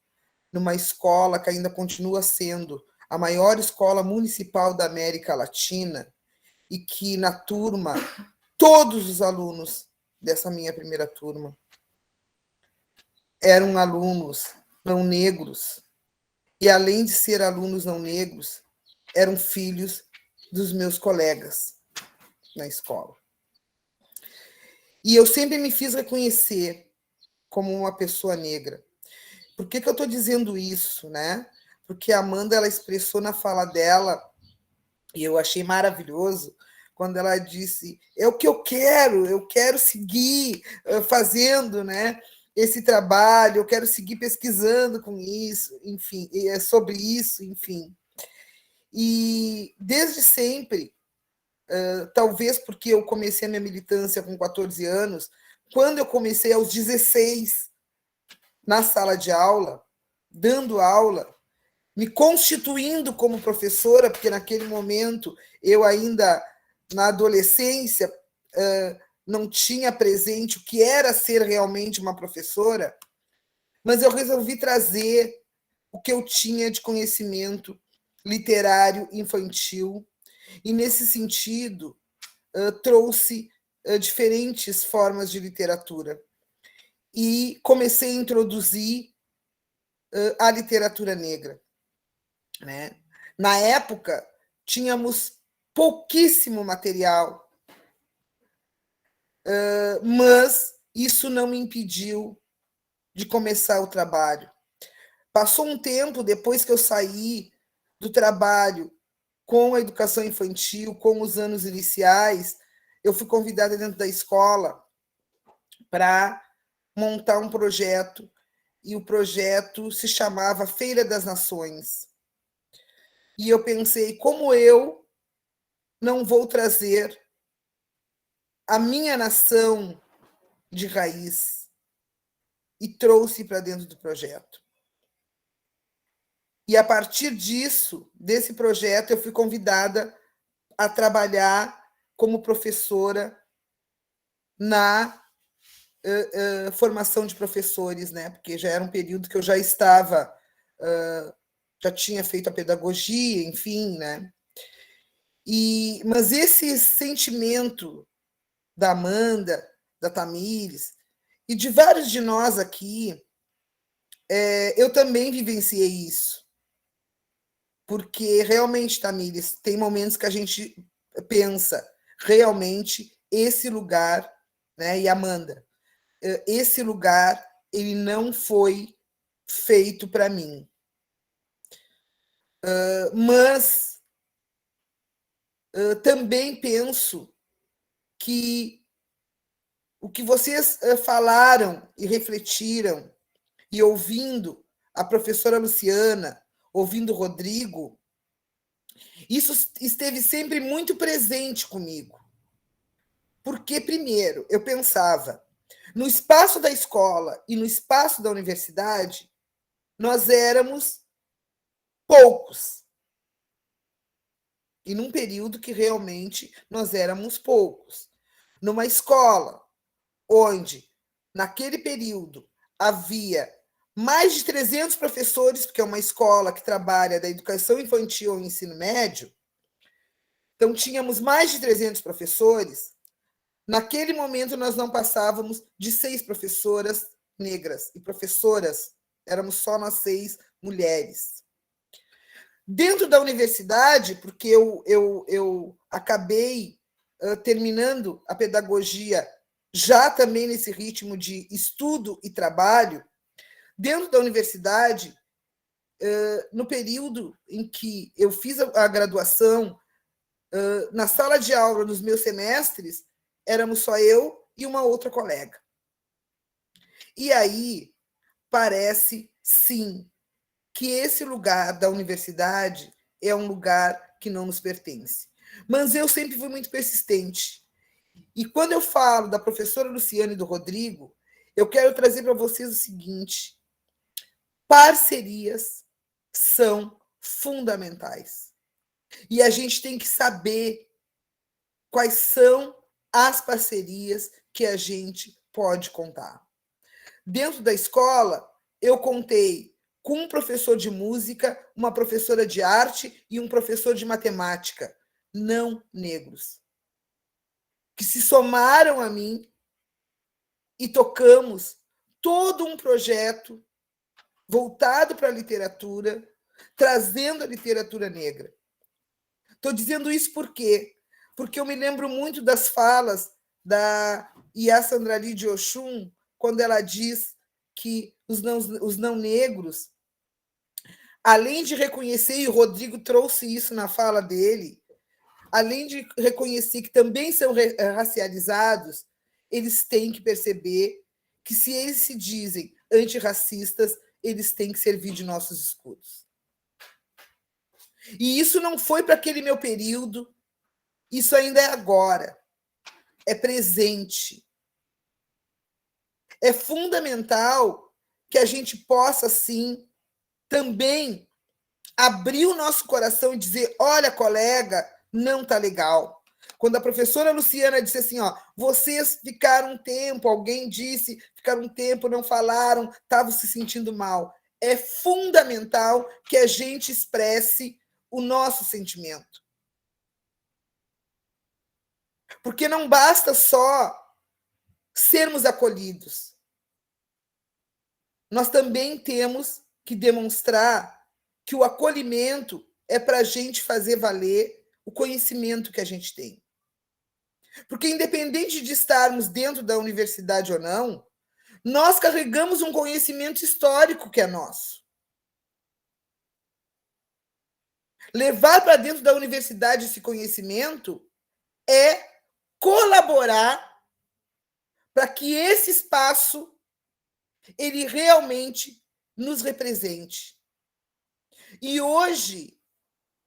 numa escola que ainda continua sendo a maior escola municipal da América Latina, e que na turma, todos os alunos dessa minha primeira turma eram alunos não negros, e além de ser alunos não negros, eram filhos dos meus colegas na escola. E eu sempre me fiz reconhecer como uma pessoa negra. Por que eu estou dizendo isso, né? Porque a Amanda, ela expressou na fala dela, e eu achei maravilhoso, quando ela disse, é o que eu quero seguir fazendo, né, esse trabalho, eu quero seguir pesquisando com isso, enfim, sobre isso, enfim. E desde sempre, talvez porque eu comecei a minha militância com 14 anos, quando eu comecei aos 16, na sala de aula, dando aula, me constituindo como professora, porque naquele momento eu ainda, na adolescência, não tinha presente o que era ser realmente uma professora, mas eu resolvi trazer o que eu tinha de conhecimento literário infantil, e nesse sentido trouxe diferentes formas de literatura. E comecei a introduzir a literatura negra. Né? Na época, tínhamos pouquíssimo material, mas isso não me impediu de começar o trabalho. Passou um tempo, depois que eu saí do trabalho com a educação infantil, com os anos iniciais, eu fui convidada dentro da escola para montar um projeto, e o projeto se chamava Feira das Nações. E eu pensei, como eu não vou trazer a minha nação de raiz? E trouxe para dentro do projeto. E a partir disso, desse projeto, eu fui convidada a trabalhar como professora na formação de professores, né? Porque já era um período que eu já estava, já tinha feito a pedagogia, enfim, né? Mas esse sentimento da Amanda, da Tamires, e de vários de nós aqui, eu também vivenciei isso. Porque realmente, Tamires, tem momentos que a gente pensa, realmente, esse lugar, né? E Amanda, esse lugar, ele não foi feito para mim. Mas também penso que o que vocês falaram e refletiram, e ouvindo a professora Luciana, ouvindo o Rodrigo, isso esteve sempre muito presente comigo. Porque, primeiro, eu pensava, no espaço da escola e no espaço da universidade, nós éramos poucos. E num período que realmente nós éramos poucos. Numa escola onde, naquele período, havia mais de 300 professores, porque é uma escola que trabalha da educação infantil ao ensino médio, então tínhamos mais de 300 professores. Naquele momento, nós não passávamos de 6 professoras negras e professoras, éramos só nós 6 mulheres. Dentro da universidade, porque eu acabei terminando a pedagogia já também nesse ritmo de estudo e trabalho, dentro da universidade, no período em que eu fiz a graduação, na sala de aula, nos meus semestres, éramos só eu e uma outra colega. E aí, parece, sim, que esse lugar da universidade é um lugar que não nos pertence. Mas eu sempre fui muito persistente. E quando eu falo da professora Luciana e do Rodrigo, eu quero trazer para vocês o seguinte: parcerias são fundamentais. E a gente tem que saber quais são as parcerias que a gente pode contar. Dentro da escola, eu contei com um professor de música, uma professora de arte e um professor de matemática, não negros, que se somaram a mim e tocamos todo um projeto voltado para a literatura, trazendo a literatura negra. Estou dizendo isso por quê? Porque eu me lembro muito das falas da Iá Sandrali de Oxum, quando ela diz que os não negros, além de reconhecer, e o Rodrigo trouxe isso na fala dele, além de reconhecer que também são racializados, eles têm que perceber que, se eles se dizem antirracistas, eles têm que servir de nossos escudos. E isso não foi para aquele meu período, isso ainda é agora, é presente. É fundamental que a gente possa, sim, também abrir o nosso coração e dizer: olha, colega, não está legal. Quando a professora Luciana disse assim, vocês ficaram um tempo, alguém disse, ficaram um tempo, não falaram, estavam se sentindo mal. É fundamental que a gente expresse o nosso sentimento. Porque não basta só sermos acolhidos. Nós também temos que demonstrar que o acolhimento é para a gente fazer valer o conhecimento que a gente tem. Porque, independente de estarmos dentro da universidade ou não, nós carregamos um conhecimento histórico que é nosso. Levar para dentro da universidade esse conhecimento é colaborar para que esse espaço ele realmente nos represente. E hoje,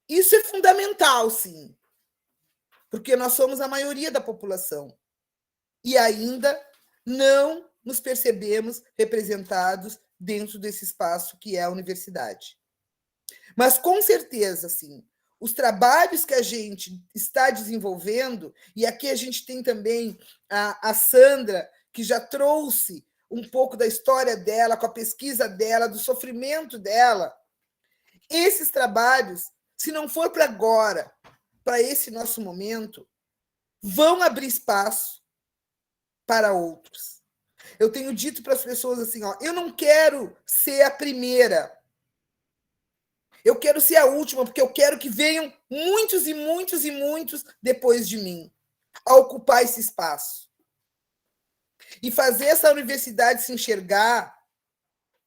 isso é fundamental, sim, porque nós somos a maioria da população e ainda não nos percebemos representados dentro desse espaço que é a universidade. Mas, com certeza, sim, os trabalhos que a gente está desenvolvendo, e aqui a gente tem também a Sandra, que já trouxe um pouco da história dela, com a pesquisa dela, do sofrimento dela. Esses trabalhos, se não for para agora, para esse nosso momento, vão abrir espaço para outros. Eu tenho dito para as pessoas assim, ó, eu não quero ser a primeira. Eu quero ser a última, porque eu quero que venham muitos e muitos e muitos depois de mim a ocupar esse espaço. E fazer essa universidade se enxergar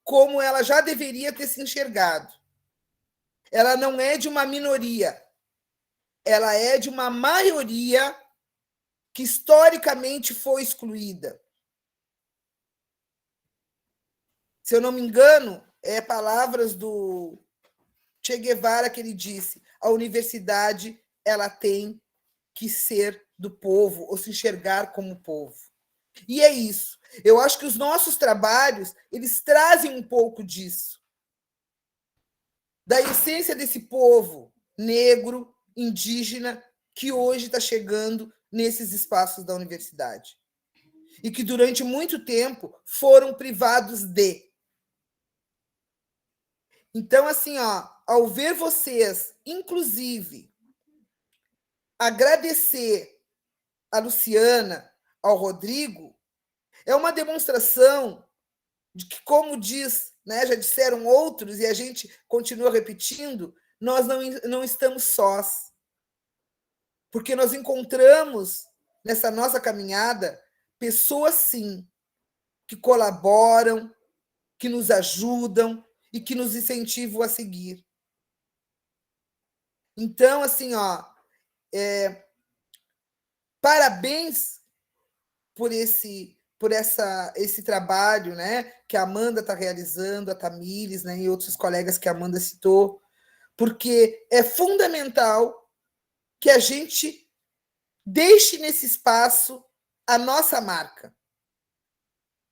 como ela já deveria ter se enxergado. Ela não é de uma minoria, ela é de uma maioria que historicamente foi excluída. Se eu não me engano, é palavras do Che Guevara que ele disse: a universidade ela tem que ser do povo, ou se enxergar como povo. E é isso. Eu acho que os nossos trabalhos, eles trazem um pouco disso. Da essência desse povo negro, indígena, que hoje está chegando nesses espaços da universidade. E que durante muito tempo foram privados de. Então, assim, ó, ao ver vocês, inclusive, agradecer a Luciana, ao Rodrigo, é uma demonstração de que, como diz, né, já disseram outros, e a gente continua repetindo, nós não estamos sós. Porque nós encontramos, nessa nossa caminhada, pessoas, sim, que colaboram, que nos ajudam e que nos incentivam a seguir. Então, assim, ó, parabéns por esse trabalho, né, que a Amanda está realizando, a Tamires, né, e outros colegas que a Amanda citou, porque é fundamental que a gente deixe nesse espaço a nossa marca.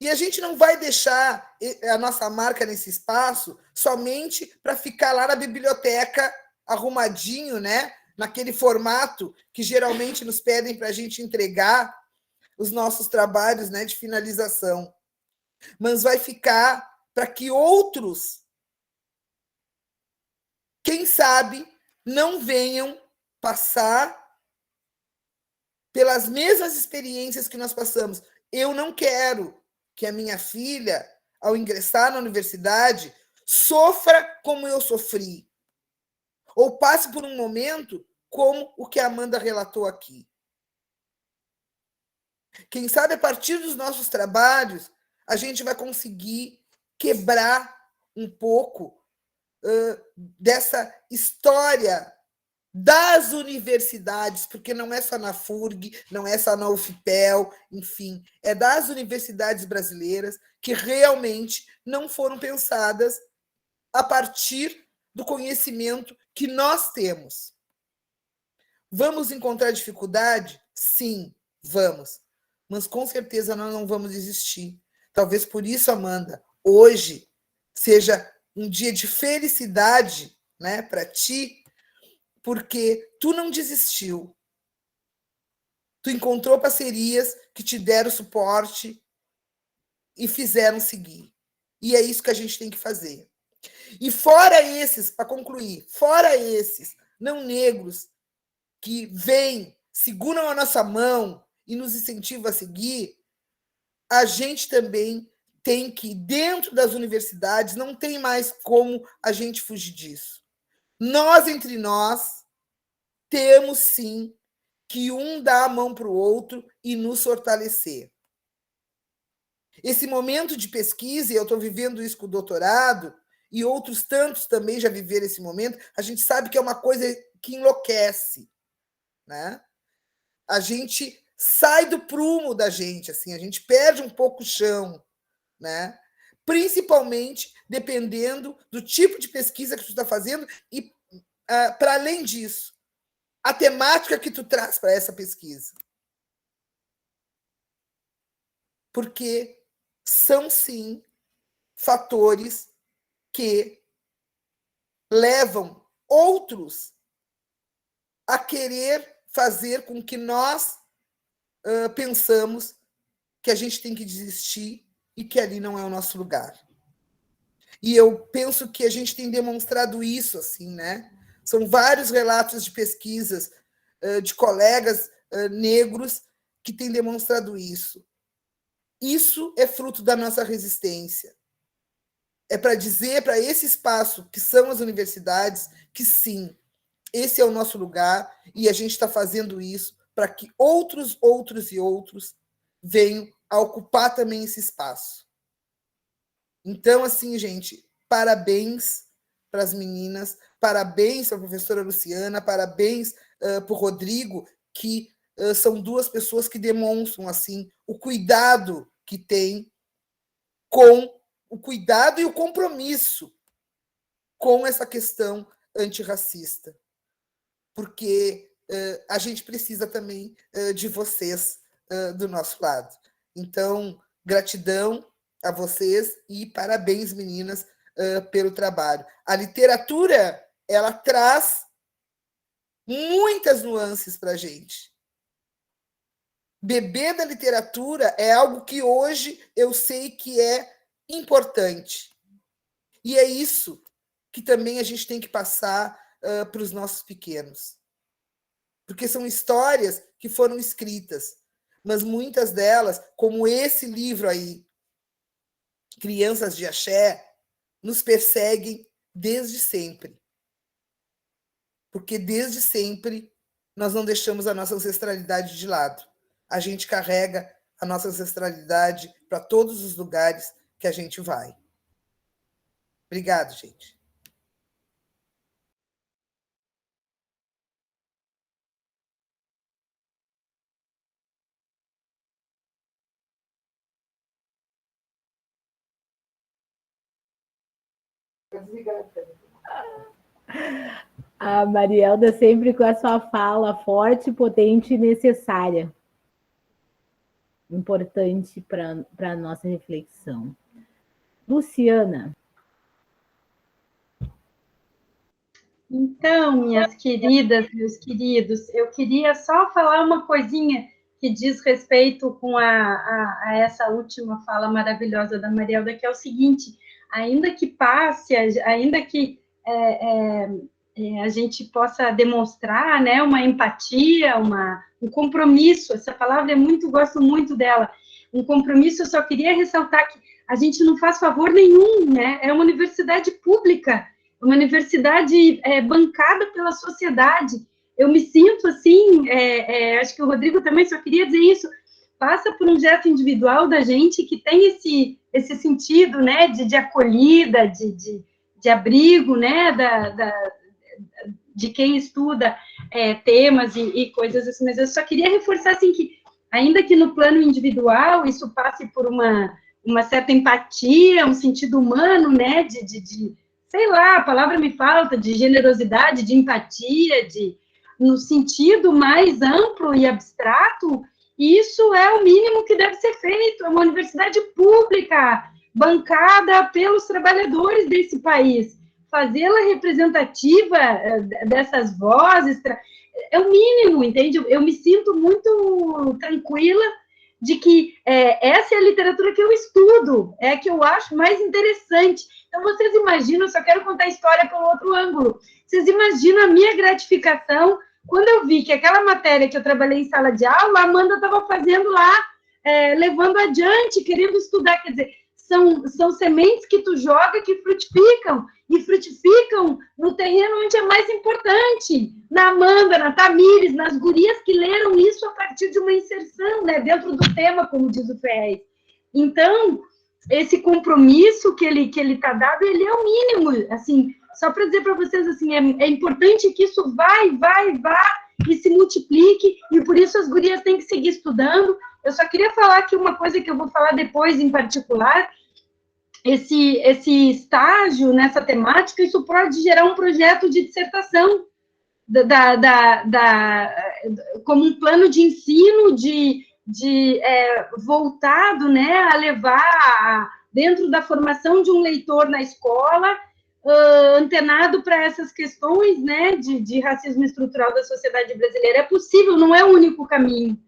E a gente não vai deixar a nossa marca nesse espaço somente para ficar lá na biblioteca arrumadinho, né, naquele formato que geralmente nos pedem para a gente entregar os nossos trabalhos, né, de finalização. Mas vai ficar para que outros, quem sabe, não venham passar pelas mesmas experiências que nós passamos. Eu não quero que a minha filha, ao ingressar na universidade, sofra como eu sofri, ou passe por um momento como o que a Amanda relatou aqui. Quem sabe, a partir dos nossos trabalhos, a gente vai conseguir quebrar um pouco dessa história das universidades, porque não é só na FURG, não é só na UFPEL, enfim, é das universidades brasileiras que realmente não foram pensadas a partir do conhecimento que nós temos. Vamos encontrar dificuldade? Sim, vamos. Mas com certeza nós não vamos desistir. Talvez por isso, Amanda, hoje seja um dia de felicidade, né, para ti, porque tu não desistiu. Tu encontrou parcerias que te deram suporte e fizeram seguir. E é isso que a gente tem que fazer. E fora esses, para concluir, fora esses não negros que vêm, seguram a nossa mão e nos incentivam a seguir, a gente também tem que, dentro das universidades, não tem mais como a gente fugir disso. Nós, entre nós, temos, sim, que um dar a mão para o outro e nos fortalecer. Esse momento de pesquisa, e eu estou vivendo isso com o doutorado, e outros tantos também já viveram esse momento, a gente sabe que é uma coisa que enlouquece, né? A gente sai do prumo da gente, assim, a gente perde um pouco o chão, né? Principalmente dependendo do tipo de pesquisa que tu está fazendo e, para além disso, a temática que tu traz para essa pesquisa. Porque são, sim, fatores que levam outros a querer fazer com que nós pensamos que a gente tem que desistir e que ali não é o nosso lugar. E eu penso que a gente tem demonstrado isso, assim, né? São vários relatos de pesquisas de colegas negros que têm demonstrado isso. Isso é fruto da nossa resistência. É para dizer para esse espaço, que são as universidades, que sim, esse é o nosso lugar e a gente está fazendo isso para que outros venham a ocupar também esse espaço. Então, assim, gente, parabéns para as meninas, parabéns para a professora Luciana, parabéns para o Rodrigo, que são duas pessoas que demonstram assim o cuidado que tem com o cuidado e o compromisso com essa questão antirracista. Porque a gente precisa também de vocês do nosso lado. Então, gratidão a vocês e parabéns, meninas, pelo trabalho. A literatura, ela traz muitas nuances para a gente. Beber da literatura é algo que hoje eu sei que é importante. E é isso que também a gente tem que passar para os nossos pequenos. Porque são histórias que foram escritas, mas muitas delas, como esse livro aí, Crianças de Axé, nos perseguem desde sempre. Porque desde sempre nós não deixamos a nossa ancestralidade de lado. A gente carrega a nossa ancestralidade para todos os lugares que a gente vai. Obrigado, gente. A Marielda sempre com a sua fala forte, potente e necessária. Importante para a nossa reflexão. Luciana. Então, minhas queridas, meus queridos, eu queria só falar uma coisinha que diz respeito com a essa última fala maravilhosa da Marielda, que é o seguinte: ainda que passe, ainda que a gente possa demonstrar, né, uma empatia, um compromisso, essa palavra gosto muito dela, um compromisso. Eu só queria ressaltar que a gente não faz favor nenhum, né? É uma universidade pública, uma universidade bancada pela sociedade. Eu me sinto assim, acho que o Rodrigo também só queria dizer isso, passa por um gesto individual da gente que tem esse sentido, né, de acolhida, de abrigo, né, de quem estuda temas e coisas assim. Mas eu só queria reforçar assim que, ainda que no plano individual isso passe por uma certa empatia, um sentido humano, né, sei lá, a palavra me falta, de generosidade, de empatia, no sentido mais amplo e abstrato, isso é o mínimo que deve ser feito. É uma universidade pública, bancada pelos trabalhadores desse país. Fazê-la representativa dessas vozes é o mínimo, entende? Eu me sinto muito tranquila de que essa é a literatura que eu estudo, é a que eu acho mais interessante. Então, vocês imaginam, eu só quero contar a história pelo outro ângulo, vocês imaginam a minha gratificação quando eu vi que aquela matéria que eu trabalhei em sala de aula, a Amanda estava fazendo lá, levando adiante, querendo estudar, quer dizer, são sementes que tu joga que frutificam, e frutificam no terreno onde é mais importante, na Amanda, na Tamires, nas gurias que leram isso a partir de uma inserção, né, dentro do tema, como diz o Ferrez. Então, esse compromisso que ele está dado, ele é o mínimo, assim, só para dizer para vocês, assim, é importante que isso vá e se multiplique, e por isso as gurias têm que seguir estudando. Eu só queria falar aqui uma coisa que eu vou falar depois em particular. Esse estágio nessa temática, isso pode gerar um projeto de dissertação como um plano de ensino voltado, né, a levar dentro da formação de um leitor na escola, antenado para essas questões, né, de racismo estrutural da sociedade brasileira. É possível, não é o único caminho,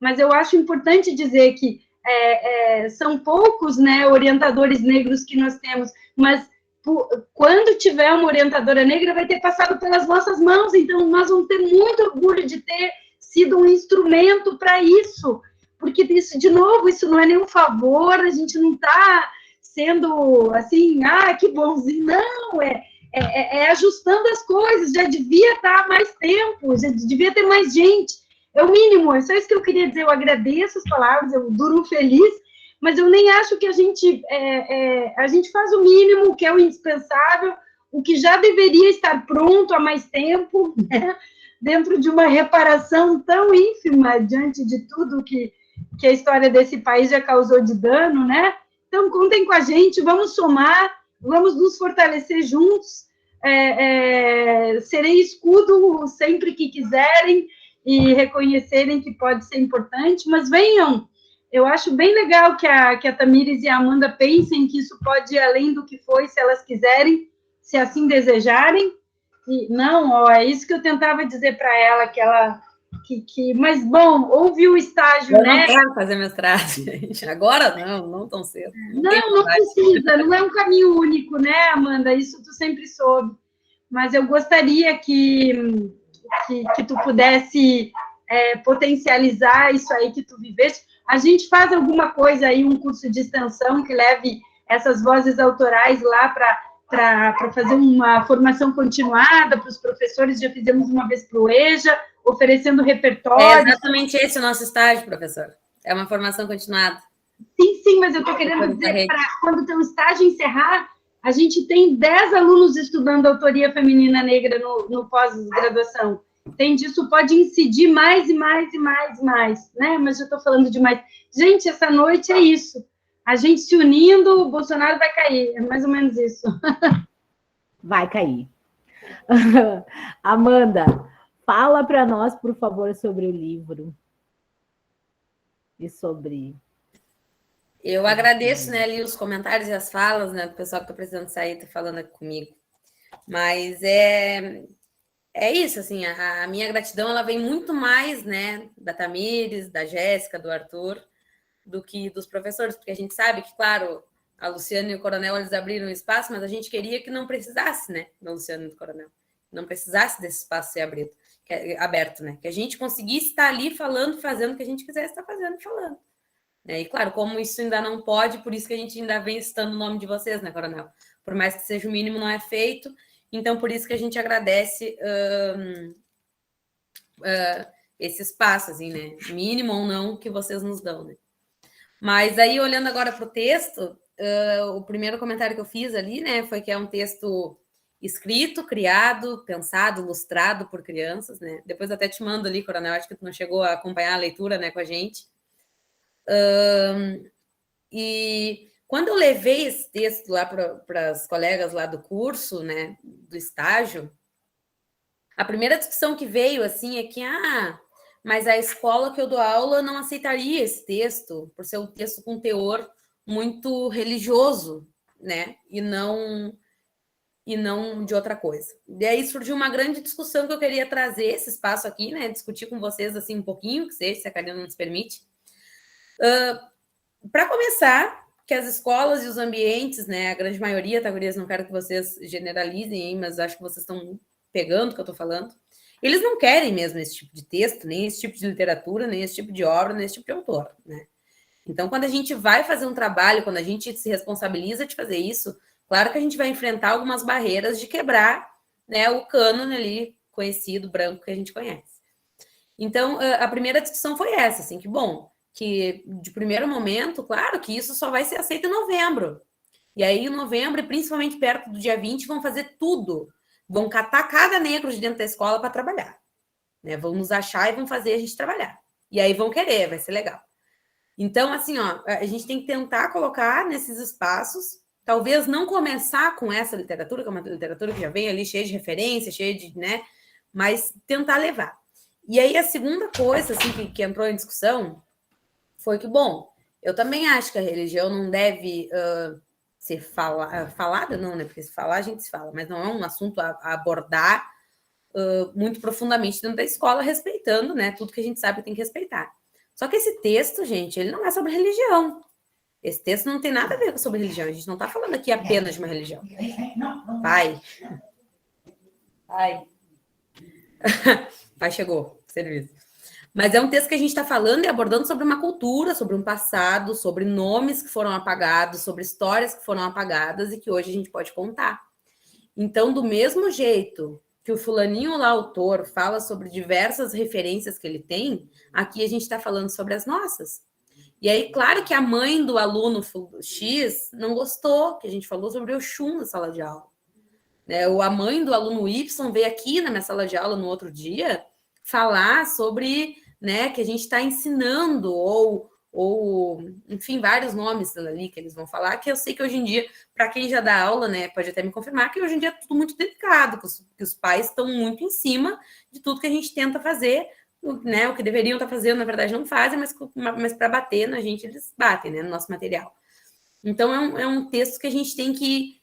mas eu acho importante dizer que são poucos, né, orientadores negros que nós temos, mas quando tiver uma orientadora negra, vai ter passado pelas nossas mãos, então nós vamos ter muito orgulho de ter sido um instrumento para isso, porque isso, de novo, isso não é nenhum favor, a gente não está sendo assim, que bonzinho, não, é ajustando as coisas, já devia estar mais tempo, já devia ter mais gente, é o mínimo, é só isso que eu queria dizer, eu agradeço as palavras, eu duro feliz, mas eu nem acho que a gente faz o mínimo, que é o indispensável, o que já deveria estar pronto há mais tempo, né? Dentro de uma reparação tão ínfima diante de tudo que a história desse país já causou de dano, né? Então, contem com a gente, vamos somar, vamos nos fortalecer juntos, serei escudo sempre que quiserem e reconhecerem que pode ser importante, mas venham, eu acho bem legal que a Tamires e a Amanda pensem que isso pode ir além do que foi, se elas quiserem, se assim desejarem. E, não, é isso que eu tentava dizer para ela, mas, bom, houve o estágio, eu né? não quero fazer mestrado, gente. Agora não tão cedo. Não precisa, não é um caminho único, né, Amanda? Isso tu sempre soube. Mas eu gostaria que tu pudesse potencializar isso aí que tu viveste. A gente faz alguma coisa aí, um curso de extensão que leve essas vozes autorais lá para fazer uma formação continuada para os professores, já fizemos uma vez para o EJA, oferecendo repertório. É exatamente esse o nosso estágio, professor. É uma formação continuada. Sim, mas eu estou querendo dizer, quando o teu estágio encerrar, a gente tem 10 alunos estudando autoria feminina negra no pós-graduação. Entende? Isso pode incidir mais e mais e mais e mais, né? Mas eu estou falando demais. Gente, essa noite é isso. A gente se unindo, o Bolsonaro vai cair. É mais ou menos isso. Vai cair. Amanda, fala para nós, por favor, sobre o livro. E sobre... Eu agradeço, né, ali os comentários e as falas, né, do pessoal que está precisando sair, está falando aqui comigo. Mas é isso, assim, a minha gratidão, ela vem muito mais, né, da Tamires, da Jéssica, do Arthur, do que dos professores, porque a gente sabe que, claro, a Luciana e o Coronel, eles abriram espaço, mas a gente queria que não precisasse, né, da Luciana e do Coronel, não precisasse desse espaço ser aberto, né, que a gente conseguisse estar ali falando, fazendo o que a gente quisesse estar fazendo e falando. E, claro, como isso ainda não pode, por isso que a gente ainda vem citando o nome de vocês, né, Coronel? Por mais que seja o mínimo, não é feito, então por isso que a gente agradece esse espaço, assim, né, mínimo ou não, que vocês nos dão, né. Mas aí, olhando agora para o texto, o primeiro comentário que eu fiz ali, né, foi que é um texto escrito, criado, pensado, ilustrado por crianças, né? Depois até te mando ali, Coronel, acho que tu não chegou a acompanhar a leitura, né, com a gente. E quando eu levei esse texto lá para as colegas lá do curso, né, do estágio, a primeira discussão que veio, assim, é que, mas a escola que eu dou aula não aceitaria esse texto, por ser um texto com teor muito religioso, né? E não de outra coisa. E aí surgiu uma grande discussão que eu queria trazer esse espaço aqui, né? Discutir com vocês, assim, um pouquinho, que seja, se a Karina nos permite. Para começar, que as escolas e os ambientes, né? A grande maioria, tá, gurias? Não quero que vocês generalizem, hein, mas acho que vocês estão pegando o que eu estou falando. Eles não querem mesmo esse tipo de texto, nem esse tipo de literatura, nem esse tipo de obra, nem esse tipo de autor, né? Então, quando a gente vai fazer um trabalho, quando a gente se responsabiliza de fazer isso, claro que a gente vai enfrentar algumas barreiras de quebrar, né, o cânone ali conhecido, branco, que a gente conhece. Então, a primeira discussão foi essa, assim, que de primeiro momento, claro que isso só vai ser aceito em novembro. E aí, em novembro, e principalmente perto do dia 20, vão fazer tudo. Vão catar cada negro de dentro da escola para trabalhar. Né? Vão nos achar e vão fazer a gente trabalhar. E aí vão querer, vai ser legal. Então, assim, a gente tem que tentar colocar nesses espaços, talvez não começar com essa literatura, que é uma literatura que já vem ali cheia de referência, cheia de, né? Mas tentar levar. E aí a segunda coisa, assim, que entrou em discussão foi que, bom, eu também acho que a religião não deve ser falada, não, né? Porque se falar, a gente se fala, mas não é um assunto a abordar muito profundamente dentro da escola, respeitando, né? Tudo que a gente sabe tem que respeitar. Só que esse texto, gente, ele não é sobre religião. Esse texto não tem nada a ver sobre religião. A gente não está falando aqui apenas de uma religião. Pai. Pai chegou, serviço. Mas é um texto que a gente está falando e abordando sobre uma cultura, sobre um passado, sobre nomes que foram apagados, sobre histórias que foram apagadas e que hoje a gente pode contar. Então, do mesmo jeito que o fulaninho lá, autor, fala sobre diversas referências que ele tem, aqui a gente está falando sobre as nossas. E aí, claro que a mãe do aluno X não gostou, que a gente falou sobre o Oxum na sala de aula. Né? Ou a mãe do aluno Y veio aqui na minha sala de aula no outro dia falar sobre, né, que a gente está ensinando, ou, enfim, vários nomes ali que eles vão falar, que eu sei que hoje em dia, para quem já dá aula, né, pode até me confirmar que hoje em dia é tudo muito delicado, que os pais estão muito em cima de tudo que a gente tenta fazer, né, o que deveriam estar fazendo, na verdade, não fazem, mas para bater na gente, eles batem, né, no nosso material. Então, é um texto que a gente tem que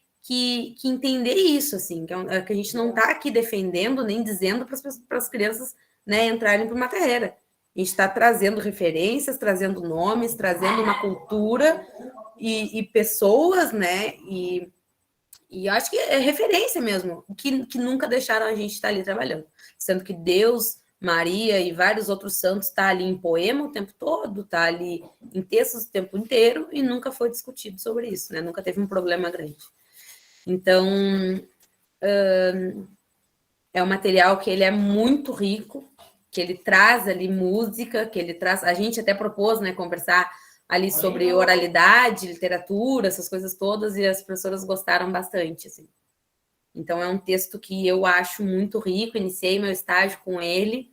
entender isso, assim, que a gente não está aqui defendendo nem dizendo para as crianças, né, entrarem para uma carreira. A gente está trazendo referências, trazendo nomes, trazendo uma cultura e pessoas, né? E eu acho que é referência mesmo, que nunca deixaram a gente estar ali trabalhando. Sendo que Deus, Maria e vários outros santos estão ali em poema o tempo todo, está ali em textos o tempo inteiro e nunca foi discutido sobre isso, né? Nunca teve um problema grande. Então, é um material que ele é muito rico, que ele traz ali música, que ele traz... A gente até propôs, né, conversar ali sobre oralidade, literatura, essas coisas todas, e as professoras gostaram bastante, assim. Então, é um texto que eu acho muito rico, iniciei meu estágio com ele,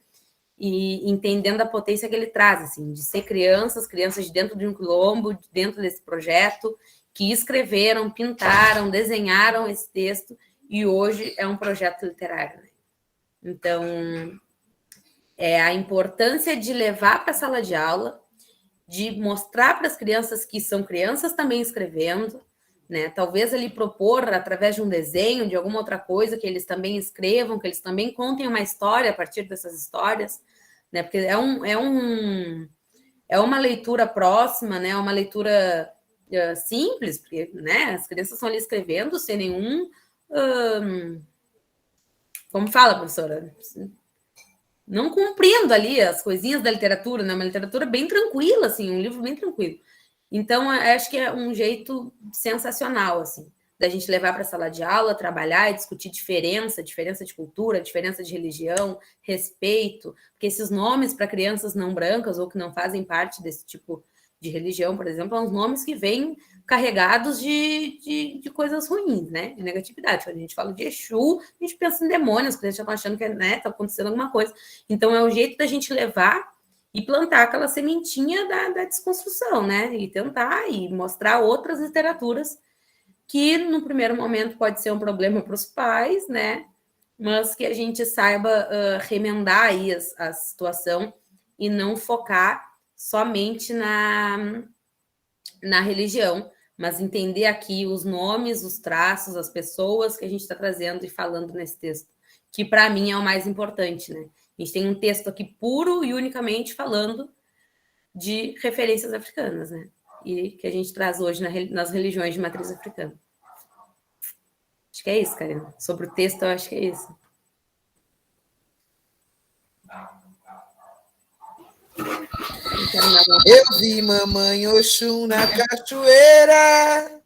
e entendendo a potência que ele traz, assim, de ser crianças de dentro de um quilombo, dentro desse projeto, que escreveram, pintaram, desenharam esse texto, e hoje é um projeto literário, né? Então, é a importância de levar para a sala de aula, de mostrar para as crianças que são crianças também escrevendo, né? Talvez ali propor, através de um desenho, de alguma outra coisa, que eles também escrevam, que eles também contem uma história a partir dessas histórias, né? Porque é uma leitura próxima, né? Uma leitura simples, porque, né, as crianças estão ali escrevendo sem nenhum... como fala, professora? Não cumprindo ali as coisinhas da literatura, né? Uma literatura bem tranquila, assim, um livro bem tranquilo. Então, acho que é um jeito sensacional, assim, da gente levar para a sala de aula, trabalhar e discutir diferença de cultura, diferença de religião, respeito, porque esses nomes para crianças não brancas ou que não fazem parte desse tipo de religião, por exemplo, são os nomes que vêm carregados de coisas ruins, né? De negatividade. Quando a gente fala de Exu, a gente pensa em demônios, que a gente já está achando que, né, tá acontecendo alguma coisa. Então, é o jeito da gente levar e plantar aquela sementinha da desconstrução, né? E tentar e mostrar outras literaturas que, no primeiro momento, pode ser um problema para os pais, né? Mas que a gente saiba remendar aí a situação e não focar somente na religião, mas entender aqui os nomes, os traços, as pessoas que a gente está trazendo e falando nesse texto, que para mim é o mais importante, né? A gente tem um texto aqui puro e unicamente falando de referências africanas, né? E que a gente traz hoje nas religiões de matriz africana. Acho que é isso, Karina. Sobre o texto, eu acho que é isso. Eu vi mamãe Oxum na cachoeira,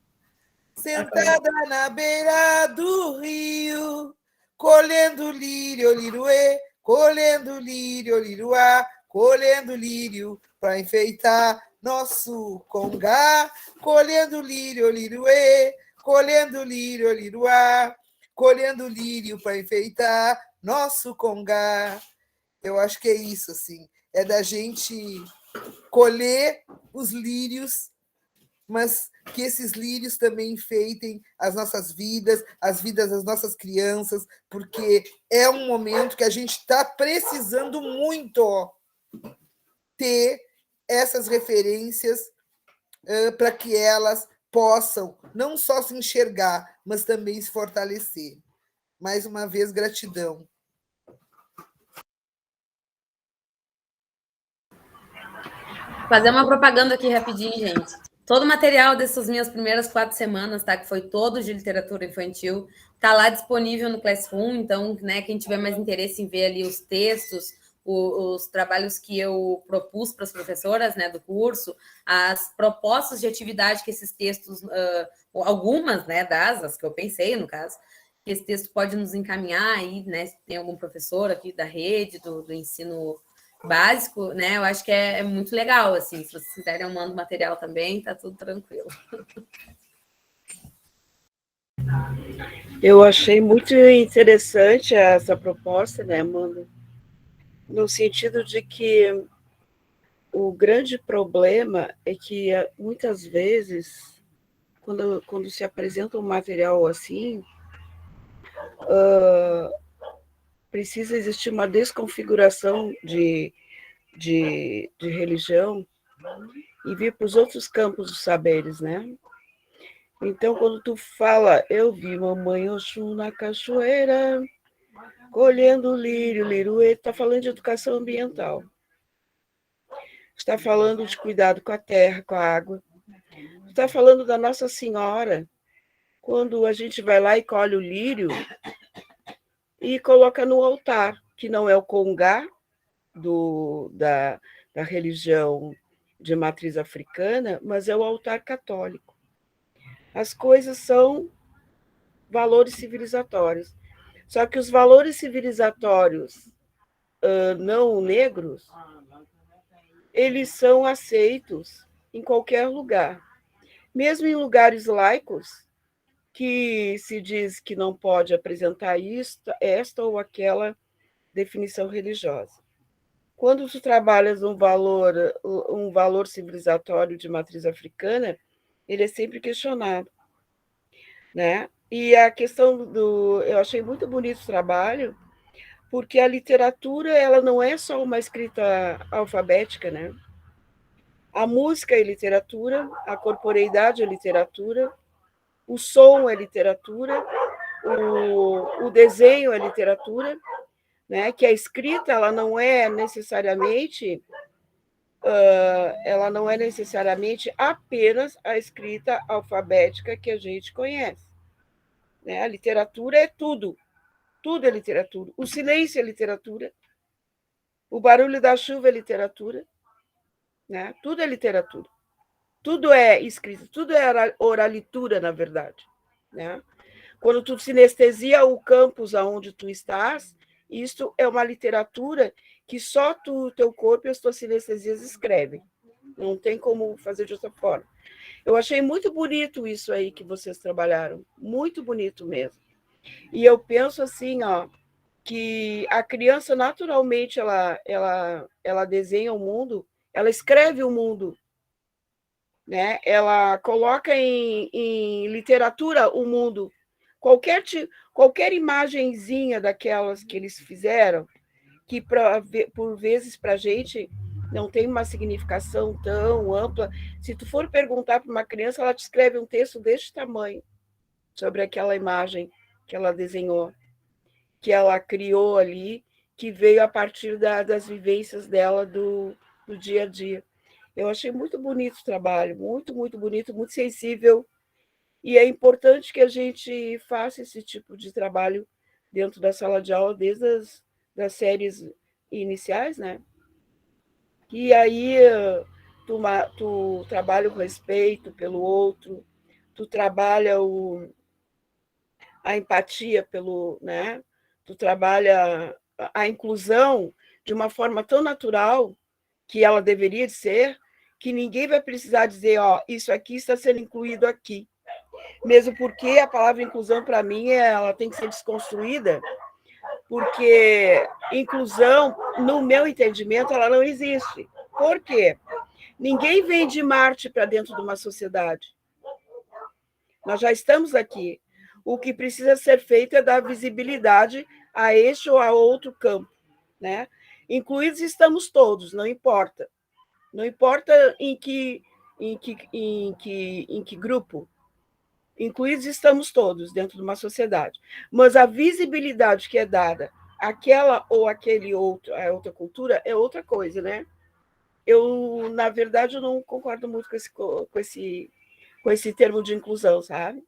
sentada na beira do rio, colhendo lírio, liruê, colhendo lírio, liruá, colhendo lírio para enfeitar nosso congá, colhendo lírio, liruê, colhendo lírio, liruá, colhendo lírio para enfeitar nosso congá. Eu acho que é isso, assim, é da gente colher os lírios, mas que esses lírios também enfeitem as nossas vidas, as vidas das nossas crianças, porque é um momento que a gente está precisando muito ter essas referências para que elas possam não só se enxergar, mas também se fortalecer. Mais uma vez, gratidão. Fazer uma propaganda aqui rapidinho, gente. Todo o material dessas minhas primeiras 4 semanas, tá? Que foi todo de literatura infantil, tá lá disponível no Classroom. Então, né, quem tiver mais interesse em ver ali os textos, os trabalhos que eu propus para as professoras, né, do curso, as propostas de atividade que esses textos, algumas, né, as que eu pensei, no caso, que esse texto pode nos encaminhar aí, né, se tem algum professor aqui da rede, do ensino básico, né, eu acho que é muito legal, assim, se vocês quiserem eu mando material também, tá tudo tranquilo. Eu achei muito interessante essa proposta, né, Amanda? No sentido de que o grande problema é que, muitas vezes, quando se apresenta um material assim, precisa existir uma desconfiguração de religião e vir para os outros campos dos saberes, né? Então, quando tu fala, eu vi mamãe Oxum na cachoeira, colhendo lírio, liruê, está falando de educação ambiental. Está falando de cuidado com a terra, com a água. Está falando da Nossa Senhora, quando a gente vai lá e colhe o lírio e coloca no altar, que não é o congá da religião de matriz africana, mas é o altar católico. As coisas são valores civilizatórios. Só que os valores civilizatórios não negros, eles são aceitos em qualquer lugar. Mesmo em lugares laicos, que se diz que não pode apresentar esta ou aquela definição religiosa. Quando tu trabalhas um valor civilizatório de matriz africana, ele é sempre questionado, né? E a questão eu achei muito bonito o trabalho, porque a literatura ela não é só uma escrita alfabética, né? A música é literatura, a corporeidade é literatura, o som é literatura, o desenho é literatura, né? Que a escrita ela não é necessariamente apenas a escrita alfabética que a gente conhece, né? A literatura é tudo é literatura. O silêncio é literatura, o barulho da chuva é literatura, né? Tudo é literatura. Tudo é escrito, tudo é oralitura, na verdade, né? Quando tu sinestesia o campus aonde tu estás, isto é uma literatura que só teu corpo e as tuas sinestesias escrevem. Não tem como fazer de outra forma. Eu achei muito bonito isso aí que vocês trabalharam, muito bonito mesmo. E eu penso assim, que a criança naturalmente ela desenha o mundo, ela escreve o mundo, né? Ela coloca em literatura o mundo. Qualquer imagenzinha daquelas que eles fizeram, que por vezes para a gente não tem uma significação tão ampla. Se tu for perguntar para uma criança, ela te escreve um texto deste tamanho sobre aquela imagem que ela desenhou, que ela criou ali, que veio a partir das vivências dela do dia a dia. Eu achei muito bonito o trabalho, muito, muito bonito, muito sensível, e é importante que a gente faça esse tipo de trabalho dentro da sala de aula, desde das séries iniciais, né? E aí tu trabalha o respeito pelo outro, tu trabalha a empatia pelo, né? Tu trabalha a inclusão de uma forma tão natural que ela deveria ser, que ninguém vai precisar dizer, isso aqui está sendo incluído aqui. Mesmo porque a palavra inclusão, para mim, ela tem que ser desconstruída, porque inclusão, no meu entendimento, ela não existe. Por quê? Ninguém vem de Marte para dentro de uma sociedade. Nós já estamos aqui. O que precisa ser feito é dar visibilidade a este ou a outro campo, né? Incluídos estamos todos, não importa. Não importa em que grupo. Incluídos estamos todos dentro de uma sociedade. Mas a visibilidade que é dada àquela ou àquele outro, a outra cultura é outra coisa, né? Eu, na verdade, eu não concordo muito com esse termo de inclusão, sabe?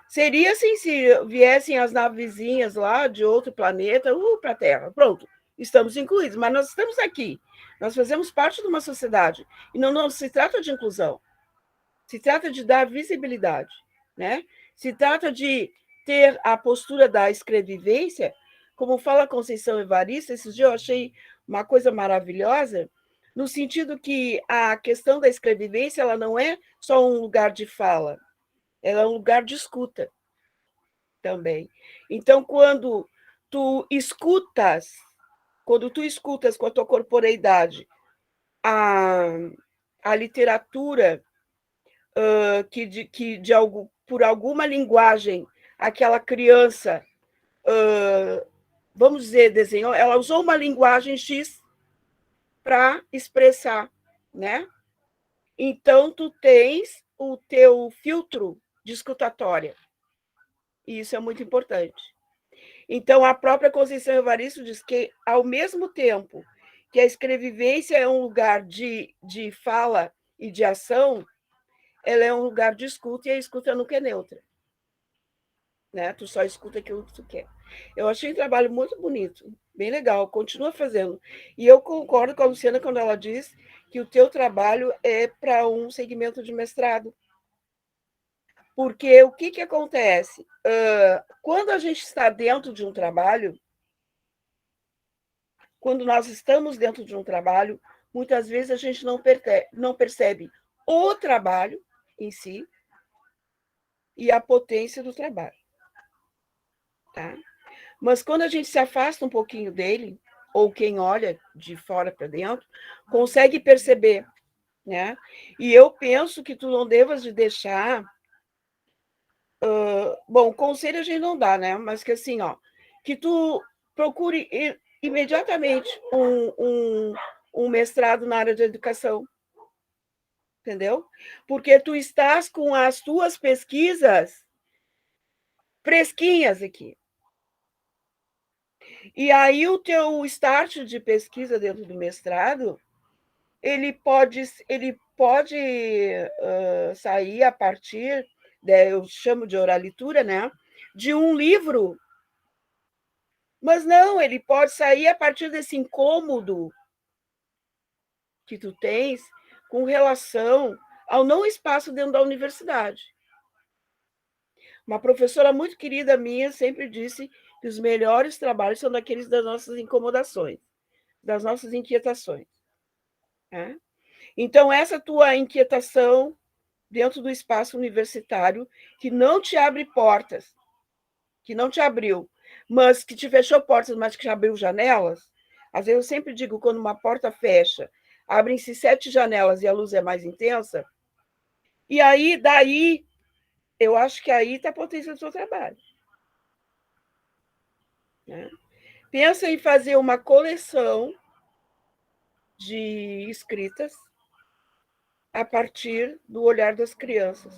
Seria assim, se viessem as navezinhas lá de outro planeta, para a Terra, pronto. estamos incluídos, mas nós estamos aqui, nós fazemos parte de uma sociedade, e não se trata de inclusão, se trata de dar visibilidade, né? Se trata de ter a postura da escrevivência, como fala a Conceição Evaristo, esses dias eu achei uma coisa maravilhosa, no sentido que a questão da escrevivência ela não é só um lugar de fala, ela é um lugar de escuta também. Então, quando tu escutas com a tua corporeidade a literatura por alguma linguagem, aquela criança, vamos dizer, desenhou, ela usou uma linguagem X para expressar, né? Então, tu tens o teu filtro de escutatória. E isso é muito importante. Então, a própria Conceição Evaristo diz que, ao mesmo tempo que a escrevivência é um lugar de fala e de ação, ela é um lugar de escuta, e a escuta nunca é neutra. Né? Tu só escuta aquilo que tu quer. Eu achei um trabalho muito bonito, bem legal, continua fazendo. E eu concordo com a Luciana quando ela diz que o teu trabalho é para um segmento de mestrado. Porque o que acontece? Quando a gente está dentro de um trabalho, quando nós estamos dentro de um trabalho, muitas vezes a gente não percebe o trabalho em si e a potência do trabalho. Tá? Mas quando a gente se afasta um pouquinho dele, ou quem olha de fora para dentro, consegue perceber. Né? E eu penso que tu não devas de deixar... bom, conselho a gente não dá, né? Mas que assim, que tu procure imediatamente um mestrado na área de educação. Entendeu? Porque tu estás com as tuas pesquisas fresquinhas aqui. E aí o teu start de pesquisa dentro do mestrado, ele pode sair a partir, eu chamo de oralitura, né? De um livro. Mas não, ele pode sair a partir desse incômodo que tu tens com relação ao não espaço dentro da universidade. Uma professora muito querida minha sempre disse que os melhores trabalhos são daqueles das nossas incomodações, das nossas inquietações. Né? Então, essa tua inquietação dentro do espaço universitário, que não te abre portas, que não te abriu, mas que te fechou portas, mas que te abriu janelas. Às vezes eu sempre digo, quando uma porta fecha, abrem-se 7 janelas e a luz é mais intensa, e aí, daí, eu acho que aí está a potência do seu trabalho. Né? Pensa em fazer uma coleção de escritas a partir do olhar das crianças,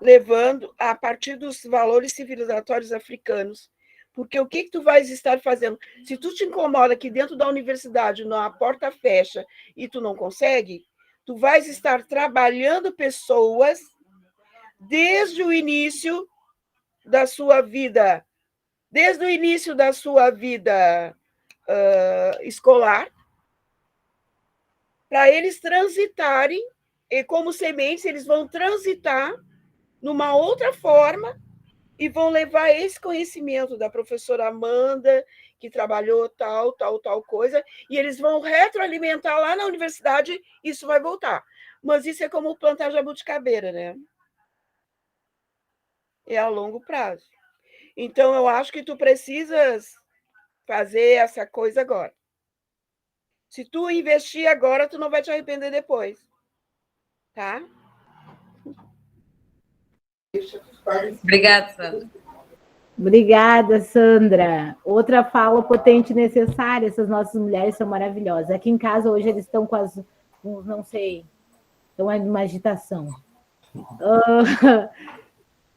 levando a partir dos valores civilizatórios africanos. Porque o que tu vais estar fazendo? Se tu te incomoda que dentro da universidade a porta fecha e tu não consegue, tu vais estar trabalhando pessoas desde o início da sua vida, escolar, para eles transitarem, e como sementes, eles vão transitar numa outra forma e vão levar esse conhecimento da professora Amanda, que trabalhou tal coisa, e eles vão retroalimentar lá na universidade, isso vai voltar. Mas isso é como plantar jabuticabeira, né? É a longo prazo. Então, eu acho que tu precisas fazer essa coisa agora. Se tu investir agora, tu não vai te arrepender depois. Tá? Obrigada, Sandra. Obrigada, Sandra. Outra fala potente e necessária. Essas nossas mulheres são maravilhosas. Aqui em casa, hoje, eles estão não sei, estão numa agitação.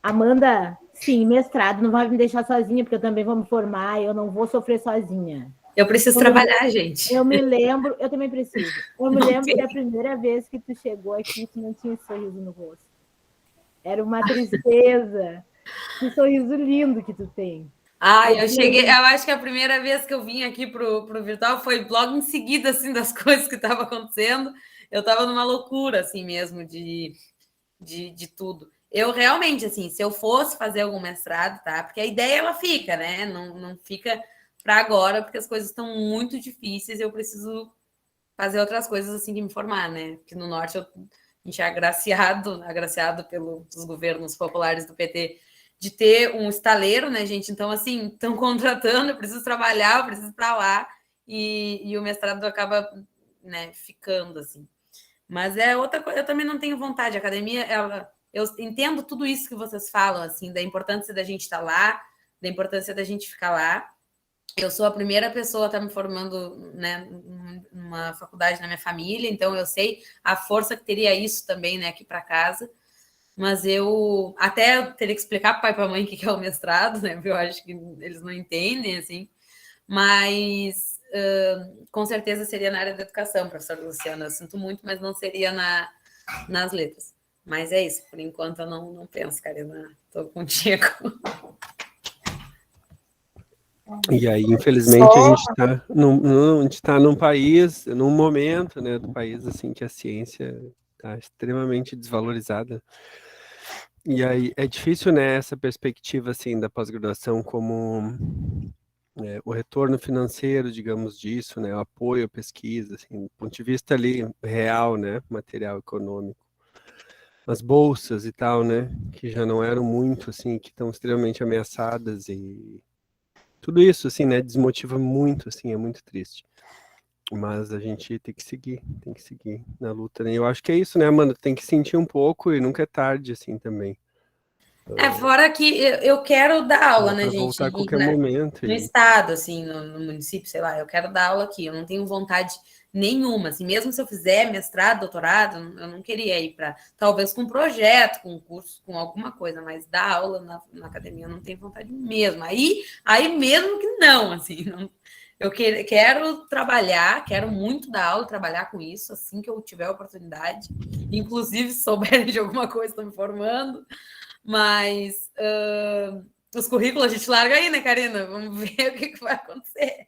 Amanda, sim, mestrado, não vai me deixar sozinha, porque eu também vou me formar, eu não vou sofrer sozinha. Eu preciso trabalhar, gente. Eu me lembro, eu também preciso. Eu me lembro que a primeira vez que tu chegou aqui, tu não tinha sorriso no rosto. Era uma tristeza. Que sorriso lindo que tu tem. Eu acho que a primeira vez que eu vim aqui pro virtual foi logo em seguida, assim, das coisas que estavam acontecendo. Eu estava numa loucura, assim, mesmo, de tudo. Eu realmente, assim, se eu fosse fazer algum mestrado, tá? Porque a ideia, ela fica, né? Não fica para agora, porque as coisas estão muito difíceis e eu preciso fazer outras coisas, assim, de me formar, né? Porque no Norte a gente é agraciado pelos governos populares do PT de ter um estaleiro, né, gente? Então, assim, estão contratando, eu preciso trabalhar, eu preciso ir para lá, e o mestrado acaba, né, ficando, assim. Mas é outra coisa, eu também não tenho vontade. A academia, eu entendo tudo isso que vocês falam, assim, da importância da gente estar lá, da importância da gente ficar lá. Eu sou a primeira pessoa a estar me formando, né, numa faculdade na minha família, então eu sei a força que teria isso também, né, aqui para casa. Mas eu até teria que explicar para o pai e para a mãe o que é o mestrado, né? Porque eu acho que eles não entendem, assim. Mas com certeza seria na área da educação, professora Luciana. Eu sinto muito, mas não seria nas letras. Mas é isso, por enquanto eu não penso, Karina. Estou contigo. E aí, infelizmente, a gente está num país, num momento, né, do país, assim, que a ciência está extremamente desvalorizada. E aí é difícil, né, essa perspectiva, assim, da pós-graduação como o retorno financeiro, digamos, disso, né, o apoio à pesquisa, assim, do ponto de vista ali real, né, material econômico. As bolsas e tal, né, que já não eram muito, assim, que estão extremamente ameaçadas e tudo isso, assim, né, desmotiva muito, assim, é muito triste. Mas a gente tem que seguir na luta, né? Eu acho que é isso, né, Amanda? Tem que sentir um pouco e nunca é tarde, assim, também. Fora que eu quero dar aula, né, gente? Voltar a qualquer momento. No estado, assim, no município, sei lá, eu quero dar aula aqui. Eu não tenho vontade nenhuma, assim, mesmo se eu fizer mestrado, doutorado, eu não queria ir para, talvez com um projeto, com um curso, com alguma coisa, mas dar aula na academia eu não tenho vontade mesmo. Aí mesmo que não, assim, não, eu quero trabalhar, quero muito dar aula, trabalhar com isso, assim que eu tiver a oportunidade. Inclusive, se souberem de alguma coisa, estou me formando. Mas os currículos a gente larga aí, né, Karina? Vamos ver o que vai acontecer.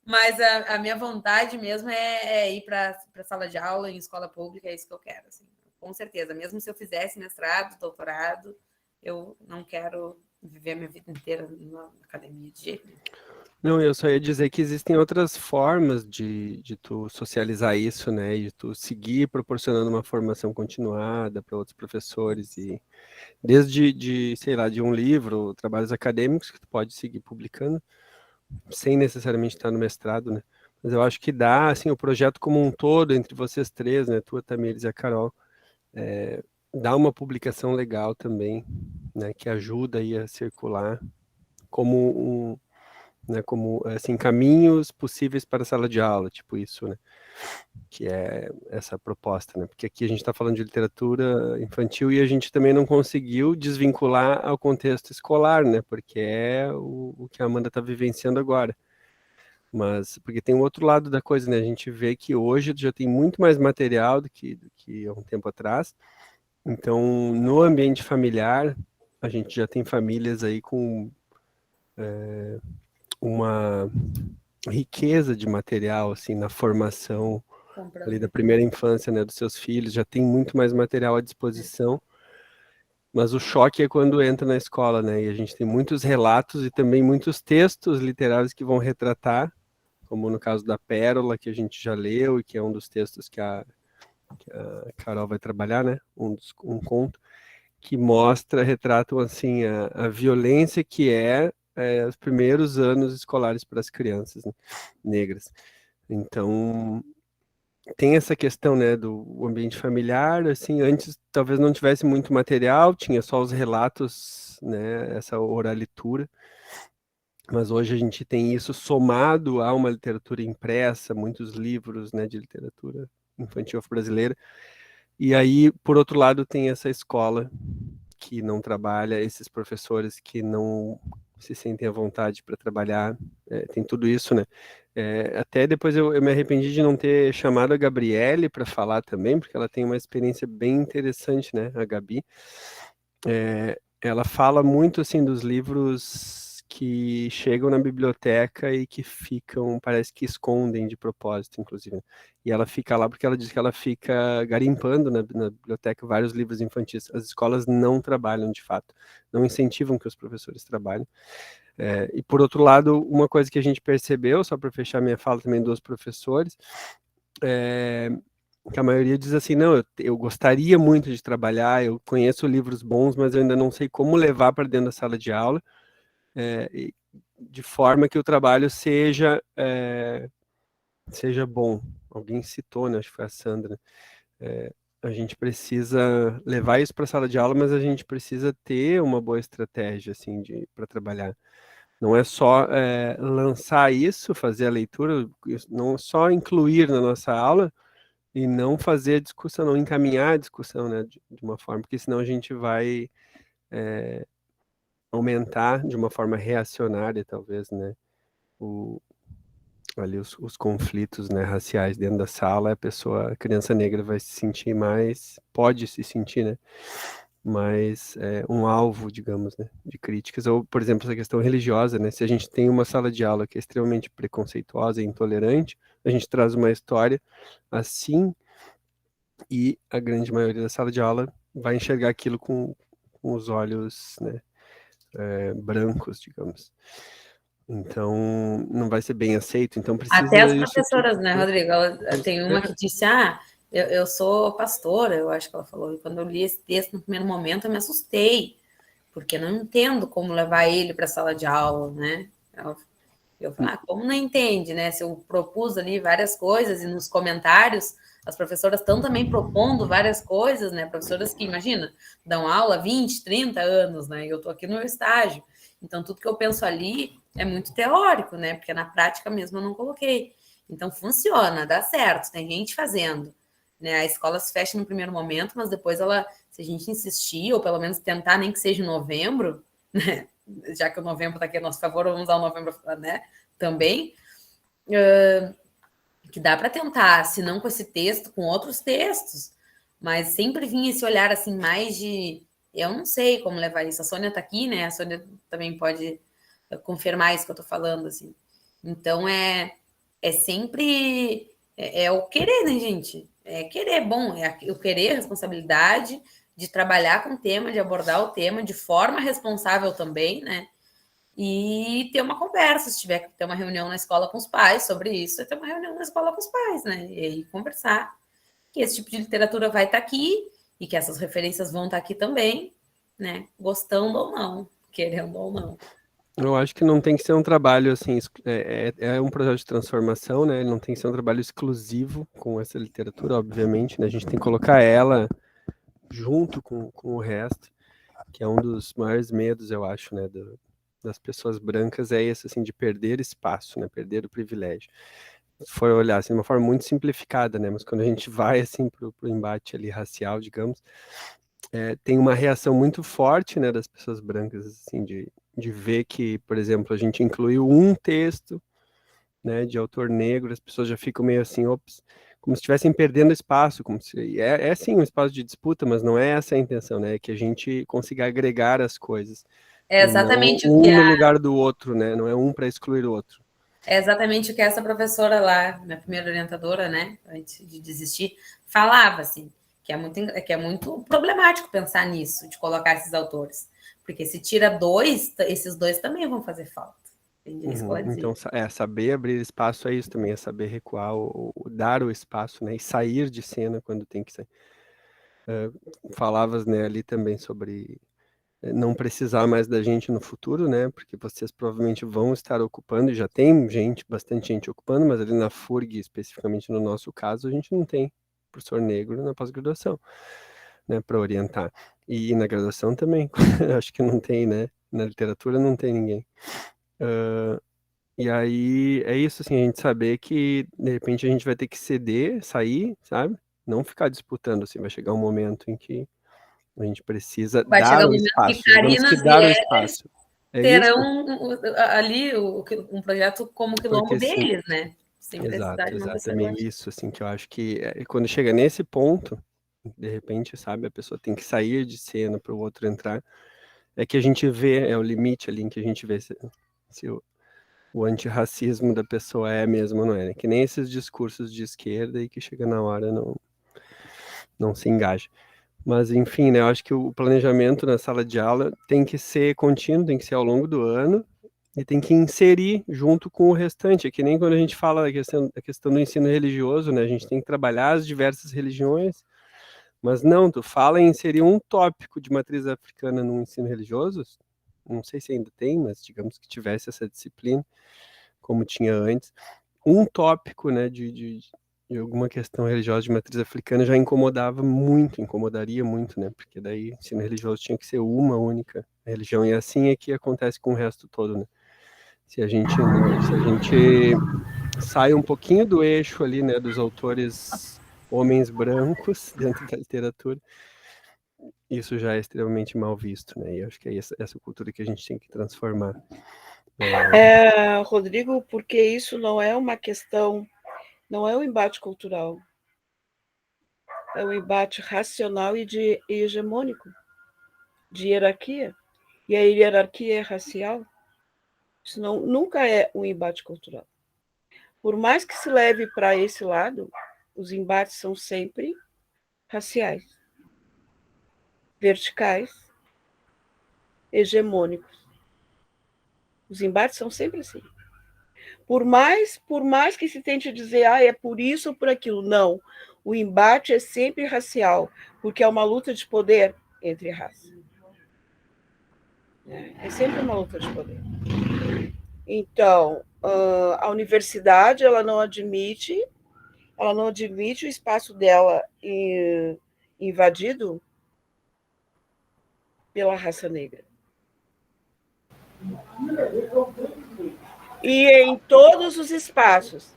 Mas a minha vontade mesmo é ir para a sala de aula em escola pública, é isso que eu quero, assim, com certeza. Mesmo se eu fizesse mestrado, doutorado, eu não quero viver a minha vida inteira na academia de jeito nenhum. Não, eu só ia dizer que existem outras formas de tu socializar isso, né? E de tu seguir proporcionando uma formação continuada para outros professores e desde sei lá, de um livro, trabalhos acadêmicos que tu pode seguir publicando, sem necessariamente estar no mestrado, né? Mas eu acho que dá, assim, o projeto como um todo, entre vocês três, né? Tu, a Tamires e a Carol, dá uma publicação legal também, né? Que ajuda aí a circular como né, como, assim, caminhos possíveis para a sala de aula, tipo isso, né, que é essa proposta, né, porque aqui a gente está falando de literatura infantil e a gente também não conseguiu desvincular ao contexto escolar, né, porque é o que a Amanda está vivenciando agora, mas, porque tem um outro lado da coisa, né, a gente vê que hoje já tem muito mais material do que há um tempo atrás, então, no ambiente familiar, a gente já tem famílias aí com uma riqueza de material, assim, na formação ali da primeira infância, né, dos seus filhos, já tem muito mais material à disposição, mas o choque é quando entra na escola, né, e a gente tem muitos relatos e também muitos textos literários que vão retratar, como no caso da Pérola, que a gente já leu, e que é um dos textos que a Carol vai trabalhar, né, um conto, que retratam, assim, a violência que os primeiros anos escolares para as crianças, né, negras. Então, tem essa questão, né, do ambiente familiar, assim, antes talvez não tivesse muito material, tinha só os relatos, né, essa oralitura, mas hoje a gente tem isso somado a uma literatura impressa, muitos livros, né, de literatura infantil brasileira, e aí, por outro lado, tem essa escola que não trabalha, esses professores que não se sentem à vontade para trabalhar, tem tudo isso, né? Até depois eu me arrependi de não ter chamado a Gabriele para falar também, porque ela tem uma experiência bem interessante, né, a Gabi. Ela fala muito, assim, dos livros que chegam na biblioteca e que ficam, parece que escondem de propósito, inclusive. E ela fica lá porque ela diz que ela fica garimpando na biblioteca vários livros infantis. As escolas não trabalham, de fato, não incentivam que os professores trabalhem. E, por outro lado, uma coisa que a gente percebeu, só para fechar minha fala também dos professores, que a maioria diz assim, não, eu gostaria muito de trabalhar, eu conheço livros bons, mas eu ainda não sei como levar para dentro da sala de aula, de forma que o trabalho seja bom. Alguém citou, né, acho que foi a Sandra, a gente precisa levar isso para a sala de aula, mas a gente precisa ter uma boa estratégia, assim, para trabalhar. Não é só lançar isso, fazer a leitura, não só incluir na nossa aula, e não fazer a discussão, não encaminhar a discussão, né, de uma forma, porque senão a gente vai aumentar de uma forma reacionária, talvez, né, ali os conflitos, né, raciais dentro da sala, a criança negra vai se sentir mais, pode se sentir, né, mais um alvo, digamos, né, de críticas, ou, por exemplo, essa questão religiosa, né, se a gente tem uma sala de aula que é extremamente preconceituosa e intolerante, a gente traz uma história assim, e a grande maioria da sala de aula vai enxergar aquilo com os olhos, né, brancos, digamos. Então, não vai ser bem aceito, então precisa... Até as professoras, né, Rodrigo? Tem uma que disse, eu sou pastora, eu acho que ela falou, e quando eu li esse texto no primeiro momento, eu me assustei, porque não entendo como levar ele para a sala de aula, né? Eu falei, como não entende, né? Se eu propus ali várias coisas, e nos comentários as professoras estão também propondo várias coisas, né? Professoras que, imagina, dão aula há 20, 30 anos, né? E eu estou aqui no meu estágio. Então, tudo que eu penso ali é muito teórico, né? Porque na prática mesmo eu não coloquei. Então, funciona, dá certo, tem gente fazendo. Né? A escola se fecha no primeiro momento, mas depois se a gente insistir, ou pelo menos tentar, nem que seja em novembro, né? Já que o novembro está aqui a nosso favor, vamos usar o novembro, né? Também, que dá para tentar, se não com esse texto, com outros textos, mas sempre vinha esse olhar assim, mais de eu não sei como levar isso. A Sônia está aqui, né? A Sônia também pode confirmar isso que eu estou falando, assim. Então, sempre o querer, né, gente? É querer, bom, o querer, a responsabilidade de trabalhar com o tema, de abordar o tema de forma responsável também, né? E ter uma conversa, se tiver que ter uma reunião na escola com os pais sobre isso, é ter uma reunião na escola com os pais, né? E aí conversar que esse tipo de literatura vai estar aqui e que essas referências vão estar aqui também, né? Gostando ou não, querendo ou não. Eu acho que não tem que ser um trabalho, assim, é um processo de transformação, né? Ele não tem que ser um trabalho exclusivo com essa literatura, obviamente, né? A gente tem que colocar ela junto com o resto, que é um dos maiores medos, eu acho, né? Das pessoas brancas, é esse, assim, de perder espaço, né? Perder o privilégio. Se for olhar, assim, de uma forma muito simplificada, né? Mas quando a gente vai, assim, pro embate ali racial, digamos, tem uma reação muito forte, né, das pessoas brancas, assim, de ver que, por exemplo, a gente incluiu um texto, né, de autor negro, as pessoas já ficam meio assim, ops, como se estivessem perdendo espaço, como se sim um espaço de disputa, mas não é essa a intenção, né, é que a gente consiga agregar as coisas. É exatamente o que no lugar do outro, né, não é um para excluir o outro. É exatamente o que essa professora lá, minha primeira orientadora, né, antes de desistir, falava, assim, que é muito problemático pensar nisso, de colocar esses autores. Porque se tira dois, esses dois também vão fazer falta. Então, saber abrir espaço é isso também, é saber recuar, dar o espaço, né, e sair de cena quando tem que sair. Falavas, né, ali também sobre não precisar mais da gente no futuro, né, porque vocês provavelmente vão estar ocupando, e já tem bastante gente ocupando, mas ali na FURG, especificamente no nosso caso, a gente não tem professor negro na pós-graduação, né, para orientar. E na graduação também, acho que não tem, né, na literatura não tem ninguém. E aí, é isso, assim, a gente saber que, de repente, a gente vai ter que ceder, sair, sabe? Não ficar disputando, assim, vai chegar um momento em que a gente precisa dar o espaço. Temos que dar o espaço. Terão ali um projeto como quilombo deles, né? Sem Exato, exatamente isso, assim, que eu acho que quando chega nesse ponto, de repente, sabe, a pessoa tem que sair de cena para o outro entrar, é que a gente vê, é o limite ali em que a gente vê se o antirracismo da pessoa é mesmo ou não é, né? Que nem esses discursos de esquerda e que chega na hora não se engaja. Mas, enfim, né, eu acho que o planejamento na sala de aula tem que ser contínuo, tem que ser ao longo do ano, e tem que inserir junto com o restante. É que nem quando a gente fala da questão do ensino religioso, né, a gente tem que trabalhar as diversas religiões, mas não, tu fala em inserir um tópico de matriz africana no ensino religioso, não sei se ainda tem, mas digamos que tivesse essa disciplina, como tinha antes, um tópico, né, de alguma questão religiosa de matriz africana já incomodaria muito, né, porque daí o ensino religioso tinha que ser uma única religião, e assim é que acontece com o resto todo, né. Se a gente sai um pouquinho do eixo ali, né, dos autores homens brancos dentro da literatura, isso já é extremamente mal visto, né, e eu acho que é essa cultura que a gente tem que transformar. Rodrigo, porque isso não é uma questão, não é um embate cultural, é um embate racional e hegemônico, de hierarquia, e a hierarquia é racial. Isso nunca é um embate cultural. Por mais que se leve para esse lado, os embates são sempre raciais, verticais, hegemônicos. Os embates são sempre assim. Por mais que se tente dizer, é por isso ou por aquilo, não. O embate é sempre racial, porque é uma luta de poder entre raças. É sempre uma luta de poder. Então, a universidade ela não admite o espaço dela invadido pela raça negra. E em todos os espaços,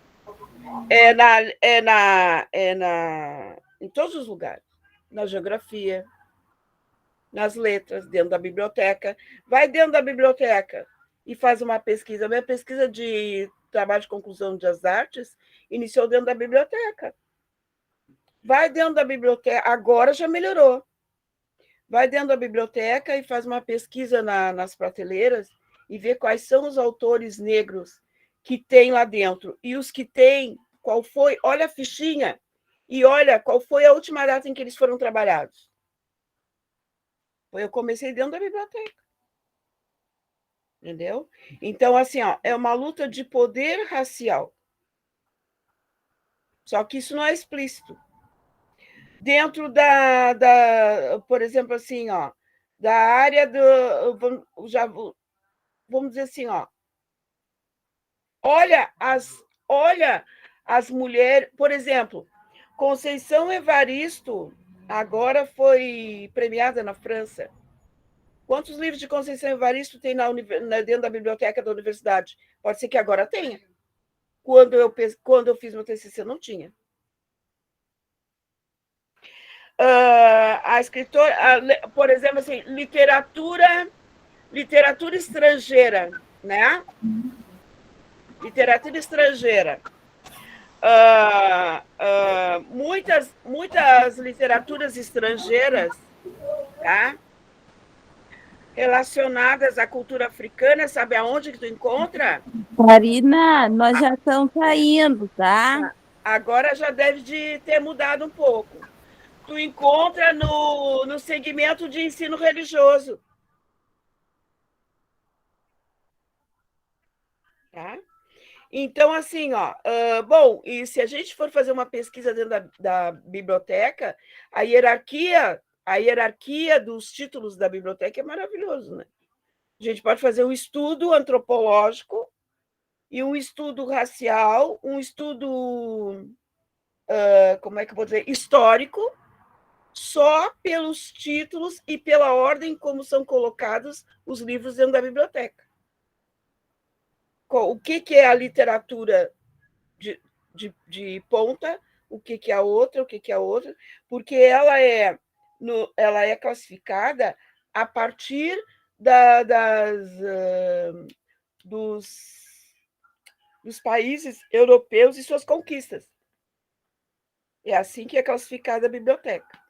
em todos os lugares, na geografia, nas letras, dentro da biblioteca. Vai dentro da biblioteca e faz uma pesquisa. Minha pesquisa de trabalho de conclusão das artes iniciou dentro da biblioteca. Vai dentro da biblioteca, agora já melhorou. Vai dentro da biblioteca e faz uma pesquisa nas prateleiras e vê quais são os autores negros que tem lá dentro. E os que tem, qual foi, olha a fichinha e olha qual foi a última data em que eles foram trabalhados. Eu comecei dentro da biblioteca. Entendeu? Então, assim, é uma luta de poder racial. Só que isso não é explícito. Dentro por exemplo, assim, da área vamos dizer assim, olha as mulheres, por exemplo, Conceição Evaristo agora foi premiada na França. Quantos livros de Conceição Evaristo tem dentro da biblioteca da universidade? Pode ser que agora tenha. Quando eu fiz meu TCC, não tinha. A escritora, por exemplo, assim, literatura estrangeira, né? Literatura estrangeira. Muitas literaturas estrangeiras, tá? Relacionadas à cultura africana, sabe aonde que tu encontra? Marina, nós já estamos saindo, tá? Agora já deve ter mudado um pouco. Tu encontra no segmento de ensino religioso. Tá? Então, assim, bom, e se a gente for fazer uma pesquisa dentro da biblioteca, a hierarquia dos títulos da biblioteca é maravilhoso, né? A gente pode fazer um estudo antropológico e um estudo racial, um estudo, como é que eu vou dizer, histórico, só pelos títulos e pela ordem como são colocados os livros dentro da biblioteca. O que é a literatura de ponta, o que é a outra, porque ela é classificada a partir dos países europeus e suas conquistas. É assim que é classificada a biblioteca.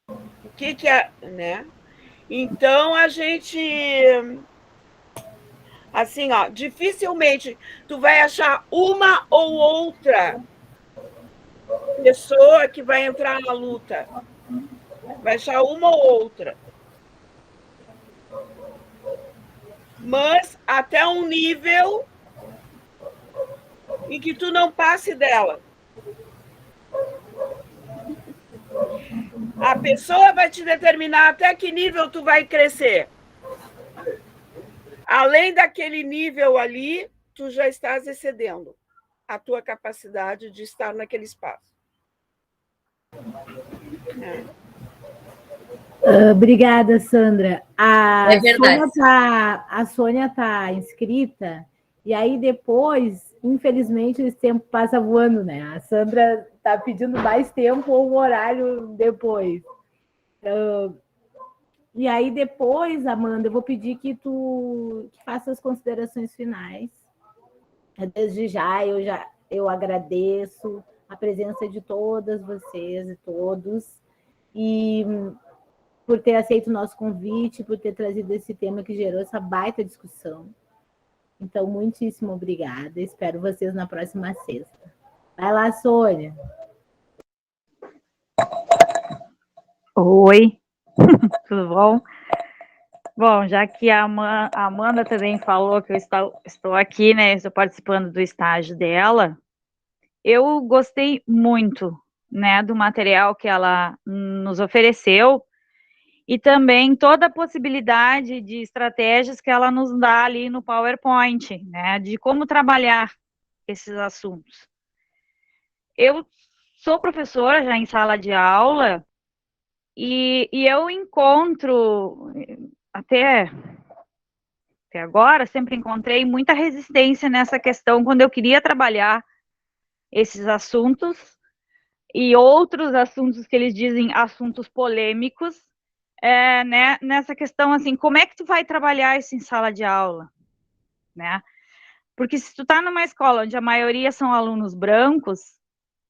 O que é, né? Então, a gente Assim, ó, dificilmente tu vai achar uma ou outra pessoa que vai entrar na luta. Vai achar uma ou outra. Mas até um nível em que tu não passe dela. A pessoa vai te determinar até que nível tu vai crescer. Além daquele nível ali, tu já estás excedendo a tua capacidade de estar naquele espaço. Obrigada, Sandra. É verdade. A Sônia tá inscrita, e aí depois, infelizmente, esse tempo passa voando, né? A Sandra tá pedindo mais tempo ou um horário depois. E aí depois, Amanda, eu vou pedir que tu faça as considerações finais. Desde já eu agradeço a presença de todas vocês e todos, e por ter aceito o nosso convite, por ter trazido esse tema que gerou essa baita discussão. Então, muitíssimo obrigada. Espero vocês na próxima sexta. Vai lá, Sônia. Oi, tudo bom? Bom, já que a Amanda também falou que eu estou aqui, né, estou participando do estágio dela, eu gostei muito, né, do material que ela nos ofereceu e também toda a possibilidade de estratégias que ela nos dá ali no PowerPoint, né, de como trabalhar esses assuntos. Eu sou professora já em sala de aula e eu encontro, até agora, sempre encontrei muita resistência nessa questão quando eu queria trabalhar esses assuntos e outros assuntos que eles dizem assuntos polêmicos, né, nessa questão assim, como é que tu vai trabalhar isso em sala de aula, né? Porque se tu tá numa escola onde a maioria são alunos brancos,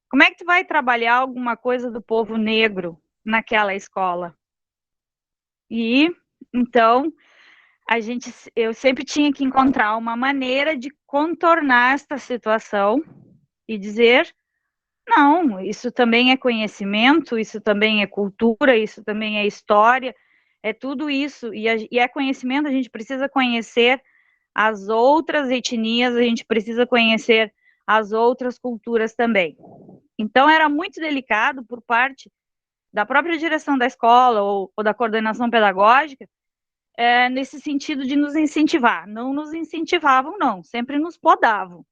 como é que tu vai trabalhar alguma coisa do povo negro naquela escola? E então eu sempre tinha que encontrar uma maneira de contornar esta situação e dizer, não, isso também é conhecimento, isso também é cultura, isso também é história, é tudo isso, e é conhecimento, a gente precisa conhecer as outras etnias, a gente precisa conhecer as outras culturas também. Então, era muito delicado por parte da própria direção da escola ou da coordenação pedagógica, nesse sentido de nos incentivar. Não nos incentivavam, não, sempre nos podavam.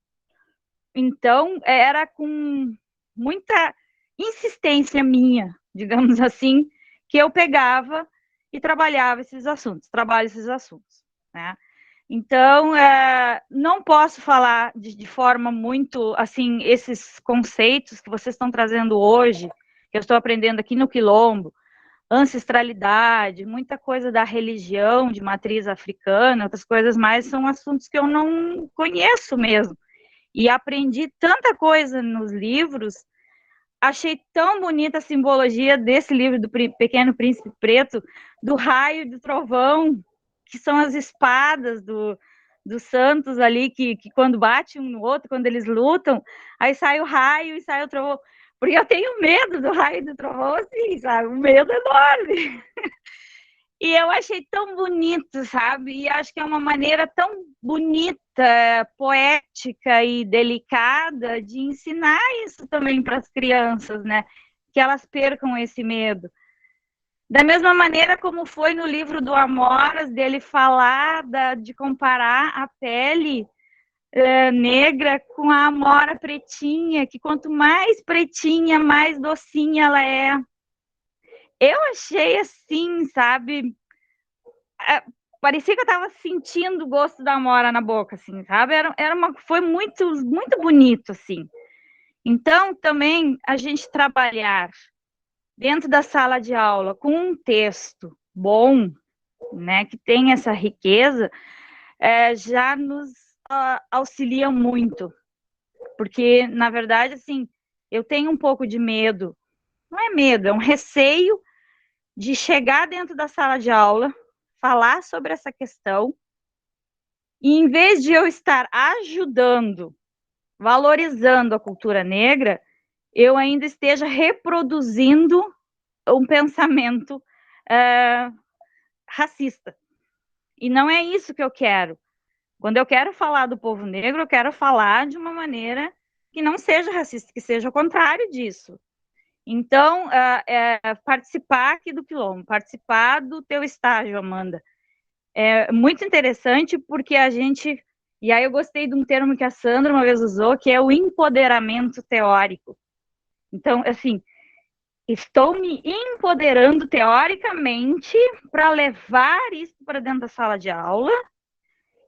Então, era com muita insistência minha, digamos assim, que eu pegava e trabalhava esses assuntos, né? Então, não posso falar de forma muito, assim, esses conceitos que vocês estão trazendo hoje, que eu estou aprendendo aqui no Quilombo, ancestralidade, muita coisa da religião de matriz africana, outras coisas mais, são assuntos que eu não conheço mesmo. E aprendi tanta coisa nos livros, achei tão bonita a simbologia desse livro do Pequeno Príncipe Preto, do raio e do trovão, que são as espadas dos santos ali, que quando bate um no outro, quando eles lutam, aí sai o raio e sai o trovão. Porque eu tenho medo do raio e do trovão, assim, sabe? Um medo enorme. E eu achei tão bonito, sabe? E acho que é uma maneira tão bonita, poética e delicada de ensinar isso também para as crianças, né? Que elas percam esse medo. Da mesma maneira como foi no livro do Amoras, dele falar, de comparar a pele negra com a amora pretinha, que quanto mais pretinha, mais docinha ela é. Eu achei assim, sabe? Parecia que eu estava sentindo o gosto da amora na boca, assim, sabe? Foi muito, muito bonito, assim. Então, também, a gente trabalhar dentro da sala de aula com um texto bom, né, que tem essa riqueza, já nos auxilia muito. Porque, na verdade, assim, eu tenho um pouco de medo. Não é medo, é um receio de chegar dentro da sala de aula, falar sobre essa questão E em vez de eu estar ajudando, valorizando a cultura negra, eu ainda esteja reproduzindo um pensamento racista. E não é isso que eu quero. Quando eu quero falar do povo negro, eu quero falar de uma maneira que não seja racista, que seja o contrário disso. Então, participar aqui do Quilombo, participar do teu estágio, Amanda, é muito interessante porque a gente... E aí eu gostei de um termo que a Sandra uma vez usou, que é o empoderamento teórico. Então, assim, estou me empoderando teoricamente para levar isso para dentro da sala de aula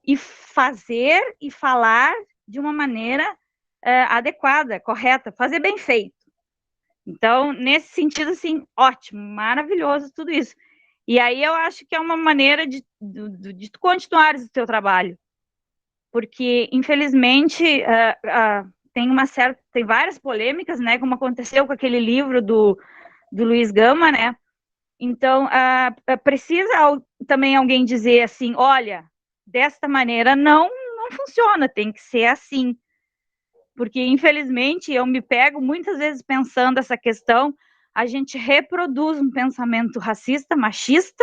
e fazer e falar de uma maneira adequada, correta, fazer bem feito. Então, nesse sentido, assim, ótimo, maravilhoso tudo isso. E aí eu acho que é uma maneira de tu continuares o teu trabalho. Porque, infelizmente, tem várias polêmicas, né? Como aconteceu com aquele livro do Luiz Gama, né? Então, precisa também alguém dizer assim, olha, desta maneira não funciona, tem que ser assim. Porque, infelizmente, eu me pego muitas vezes pensando essa questão, a gente reproduz um pensamento racista, machista,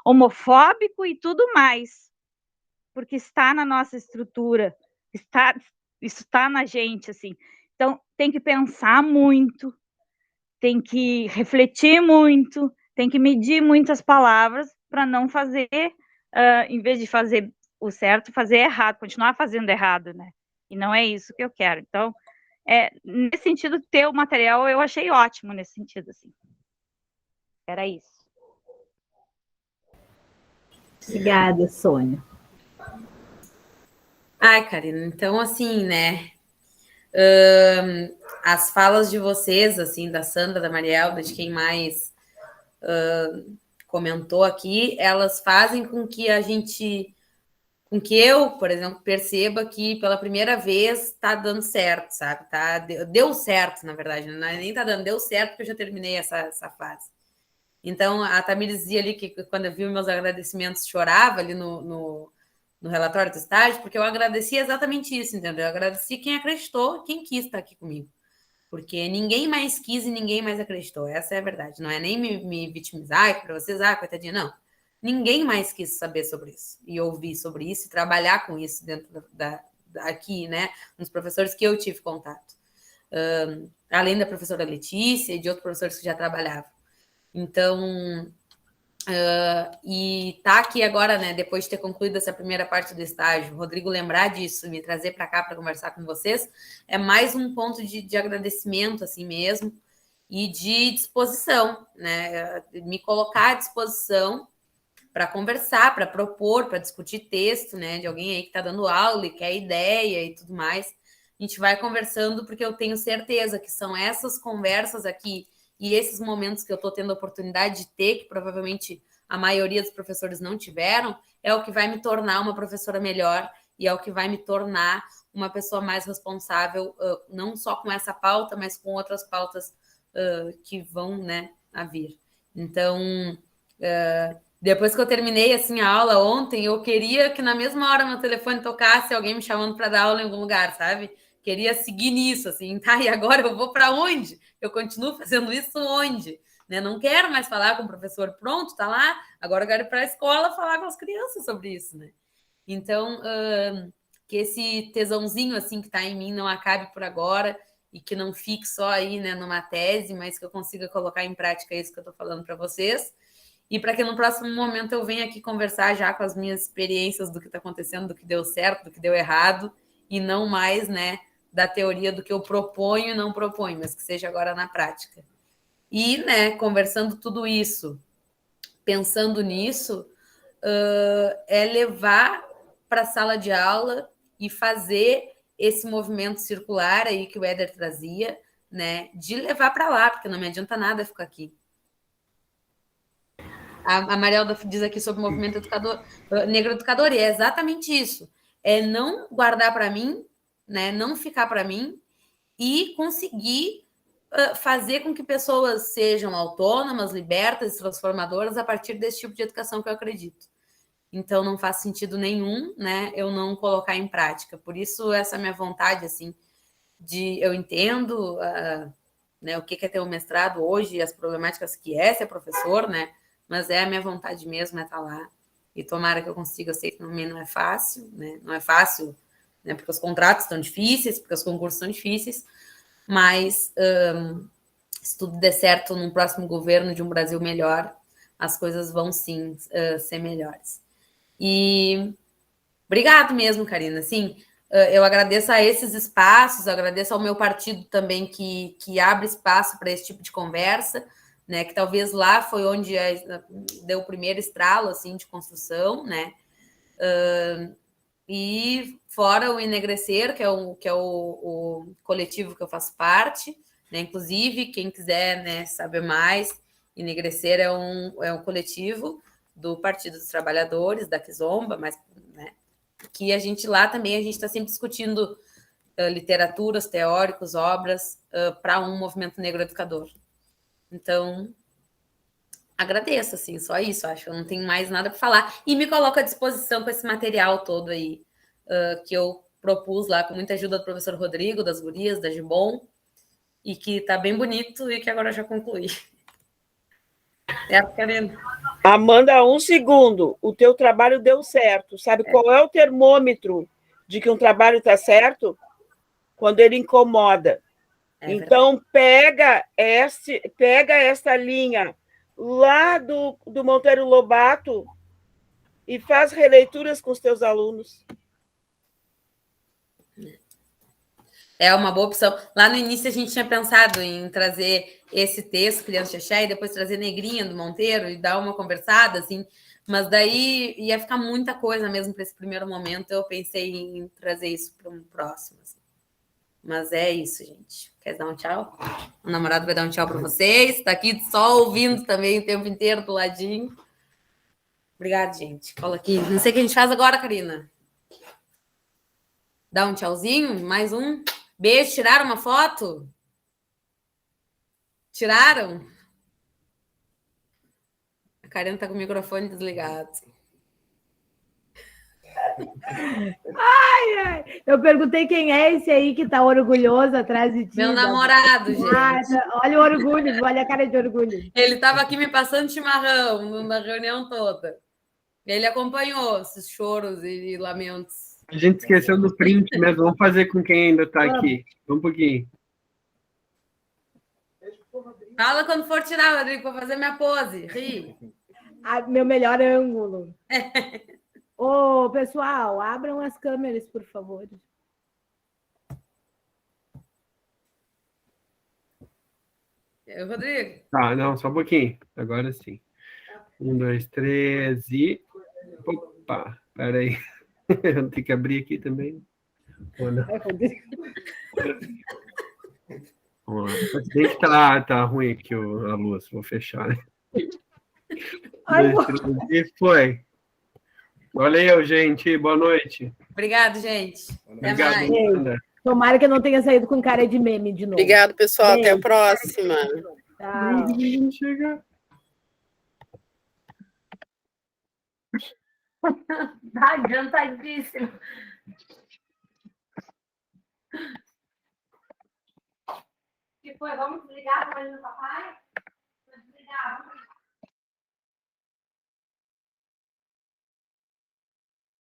homofóbico e tudo mais, porque está na nossa estrutura, isso está na gente, assim. Então, tem que pensar muito, tem que refletir muito, tem que medir muitas palavras para não fazer, em vez de fazer o certo, fazer errado, continuar fazendo errado, né? E não é isso que eu quero. Então, nesse sentido, ter o material eu achei ótimo nesse sentido, assim. Era isso. Obrigada, Sônia. Ai, Karina, então assim, né? As falas de vocês, assim, da Sandra, da Marielda, de quem mais comentou aqui, elas fazem com que eu, por exemplo, perceba que pela primeira vez está dando certo, sabe? Deu certo, na verdade, não é nem tá dando, deu certo porque eu já terminei essa fase. Então, a Tamires dizia ali que quando eu vi meus agradecimentos, chorava ali no relatório do estágio, porque eu agradeci exatamente isso, entendeu? Eu agradeci quem acreditou, quem quis estar aqui comigo. Porque ninguém mais quis e ninguém mais acreditou. Essa é a verdade. Não é nem me vitimizar para vocês, coitadinha, não. Ninguém mais quis saber sobre isso e ouvir sobre isso e trabalhar com isso dentro aqui, né? Nos professores que eu tive contato. Além da professora Letícia e de outros professores que já trabalhavam. Então, e tá aqui agora, né? Depois de ter concluído essa primeira parte do estágio, Rodrigo lembrar disso, me trazer para cá para conversar com vocês, é mais um ponto de agradecimento, assim mesmo, e de disposição, né? Me colocar à disposição para conversar, para propor, para discutir texto, né? De alguém aí que está dando aula e quer ideia e tudo mais. A gente vai conversando porque eu tenho certeza que são essas conversas aqui e esses momentos que eu estou tendo a oportunidade de ter, que provavelmente a maioria dos professores não tiveram, é o que vai me tornar uma professora melhor e é o que vai me tornar uma pessoa mais responsável, não só com essa pauta, mas com outras pautas que vão, né, a vir. Então, depois que eu terminei assim a aula ontem, eu queria que na mesma hora meu telefone tocasse alguém me chamando para dar aula em algum lugar, sabe? Queria seguir nisso, assim, tá? E agora eu vou para onde? Eu continuo fazendo isso onde? Né? Não quero mais falar com o professor, pronto, tá lá. Agora eu quero ir para a escola falar com as crianças sobre isso, né? Então, que esse tesãozinho assim que está em mim não acabe por agora e que não fique só aí, né, numa tese, mas que eu consiga colocar em prática isso que eu estou falando para vocês. E para que no próximo momento eu venha aqui conversar já com as minhas experiências do que está acontecendo, do que deu certo, do que deu errado, e não mais, né, da teoria do que eu proponho e não proponho, mas que seja agora na prática. E, né, conversando tudo isso, pensando nisso, é levar para a sala de aula e fazer esse movimento circular aí que o Éder trazia, né, de levar para lá, porque não me adianta nada ficar aqui. A Marielda diz aqui sobre o movimento negro educador, e é exatamente isso. É não guardar para mim, né, não ficar para mim, e conseguir fazer com que pessoas sejam autônomas, libertas, transformadoras a partir desse tipo de educação que eu acredito. então não faz sentido nenhum, né, eu não colocar em prática. Por isso, essa minha vontade, assim, eu entendo né, o que é ter um mestrado hoje, as problemáticas que é ser professor, né, mas a minha vontade mesmo é estar lá. E tomara que eu consiga, eu sei que também não é fácil, né, não é fácil, né, porque os contratos estão difíceis, porque os concursos são difíceis, mas se tudo der certo num próximo governo de um Brasil melhor, as coisas vão sim ser melhores. E obrigado mesmo, Karina. Assim, eu agradeço a esses espaços, agradeço ao meu partido também que abre espaço para esse tipo de conversa, né? Que talvez lá foi onde deu o primeiro estralo assim de construção, né? E fora o Enegrecer, que é o coletivo que eu faço parte, né? Inclusive, quem quiser, né, saber mais, Enegrecer é um coletivo do Partido dos Trabalhadores, da Kizomba, mas, né, que a gente lá também, a gente está sempre discutindo literaturas, teóricos, obras para um movimento negro educador. Então, agradeço, assim, só isso, acho que eu não tenho mais nada para falar. E me coloco à disposição com esse material todo aí, que eu propus lá, com muita ajuda do professor Rodrigo, das gurias, da Gibon, e que está bem bonito e que agora eu já concluí. Karina. Amanda, um segundo. O teu trabalho deu certo. Sabe qual é o termômetro de que um trabalho está certo? Quando ele incomoda. Então, pega essa linha lá do Monteiro Lobato e faz releituras com os teus alunos. É uma boa opção. Lá no início a gente tinha pensado em trazer esse texto, Criança Xexé, e depois trazer Negrinha do Monteiro e dar uma conversada, assim, mas daí ia ficar muita coisa mesmo para esse primeiro momento. Eu pensei em trazer isso para um próximo. Assim. Mas é isso, gente. Quer dar um tchau? O namorado vai dar um tchau para vocês. Está aqui só ouvindo também o tempo inteiro do ladinho. Obrigada, gente. Cola aqui. Não sei o que a gente faz agora, Karina. Dá um tchauzinho? Mais um? Beijo. Tiraram uma foto? Tiraram? A Karina tá com o microfone desligado. Ai, eu perguntei quem é esse aí que tá orgulhoso atrás de ti. Meu namorado, gente. Olha o orgulho, olha a cara de orgulho. Ele estava aqui me passando chimarrão na reunião toda. Ele acompanhou esses choros e lamentos. A gente esqueceu do print, mas vamos fazer com quem ainda está aqui. Um pouquinho. Fala quando for tirar, Rodrigo, para fazer minha pose. Ri. Meu melhor ângulo. Ô, pessoal, abram as câmeras, por favor. Rodrigo? Tá, não, só um pouquinho. Agora sim. 1, 2, 3 e... Opa, peraí. Eu tenho que abrir aqui também. Tem que tá ruim aqui a luz. Vou fechar. Né? 2, 3 e foi. Valeu, gente. Boa noite. Obrigado, gente. Obrigado, Amanda. Tomara que eu não tenha saído com cara de meme de novo. Obrigado, pessoal. Até a próxima. Tchau. Chega. Tá adiantadíssimo. Que foi? Vamos ligar para o papai?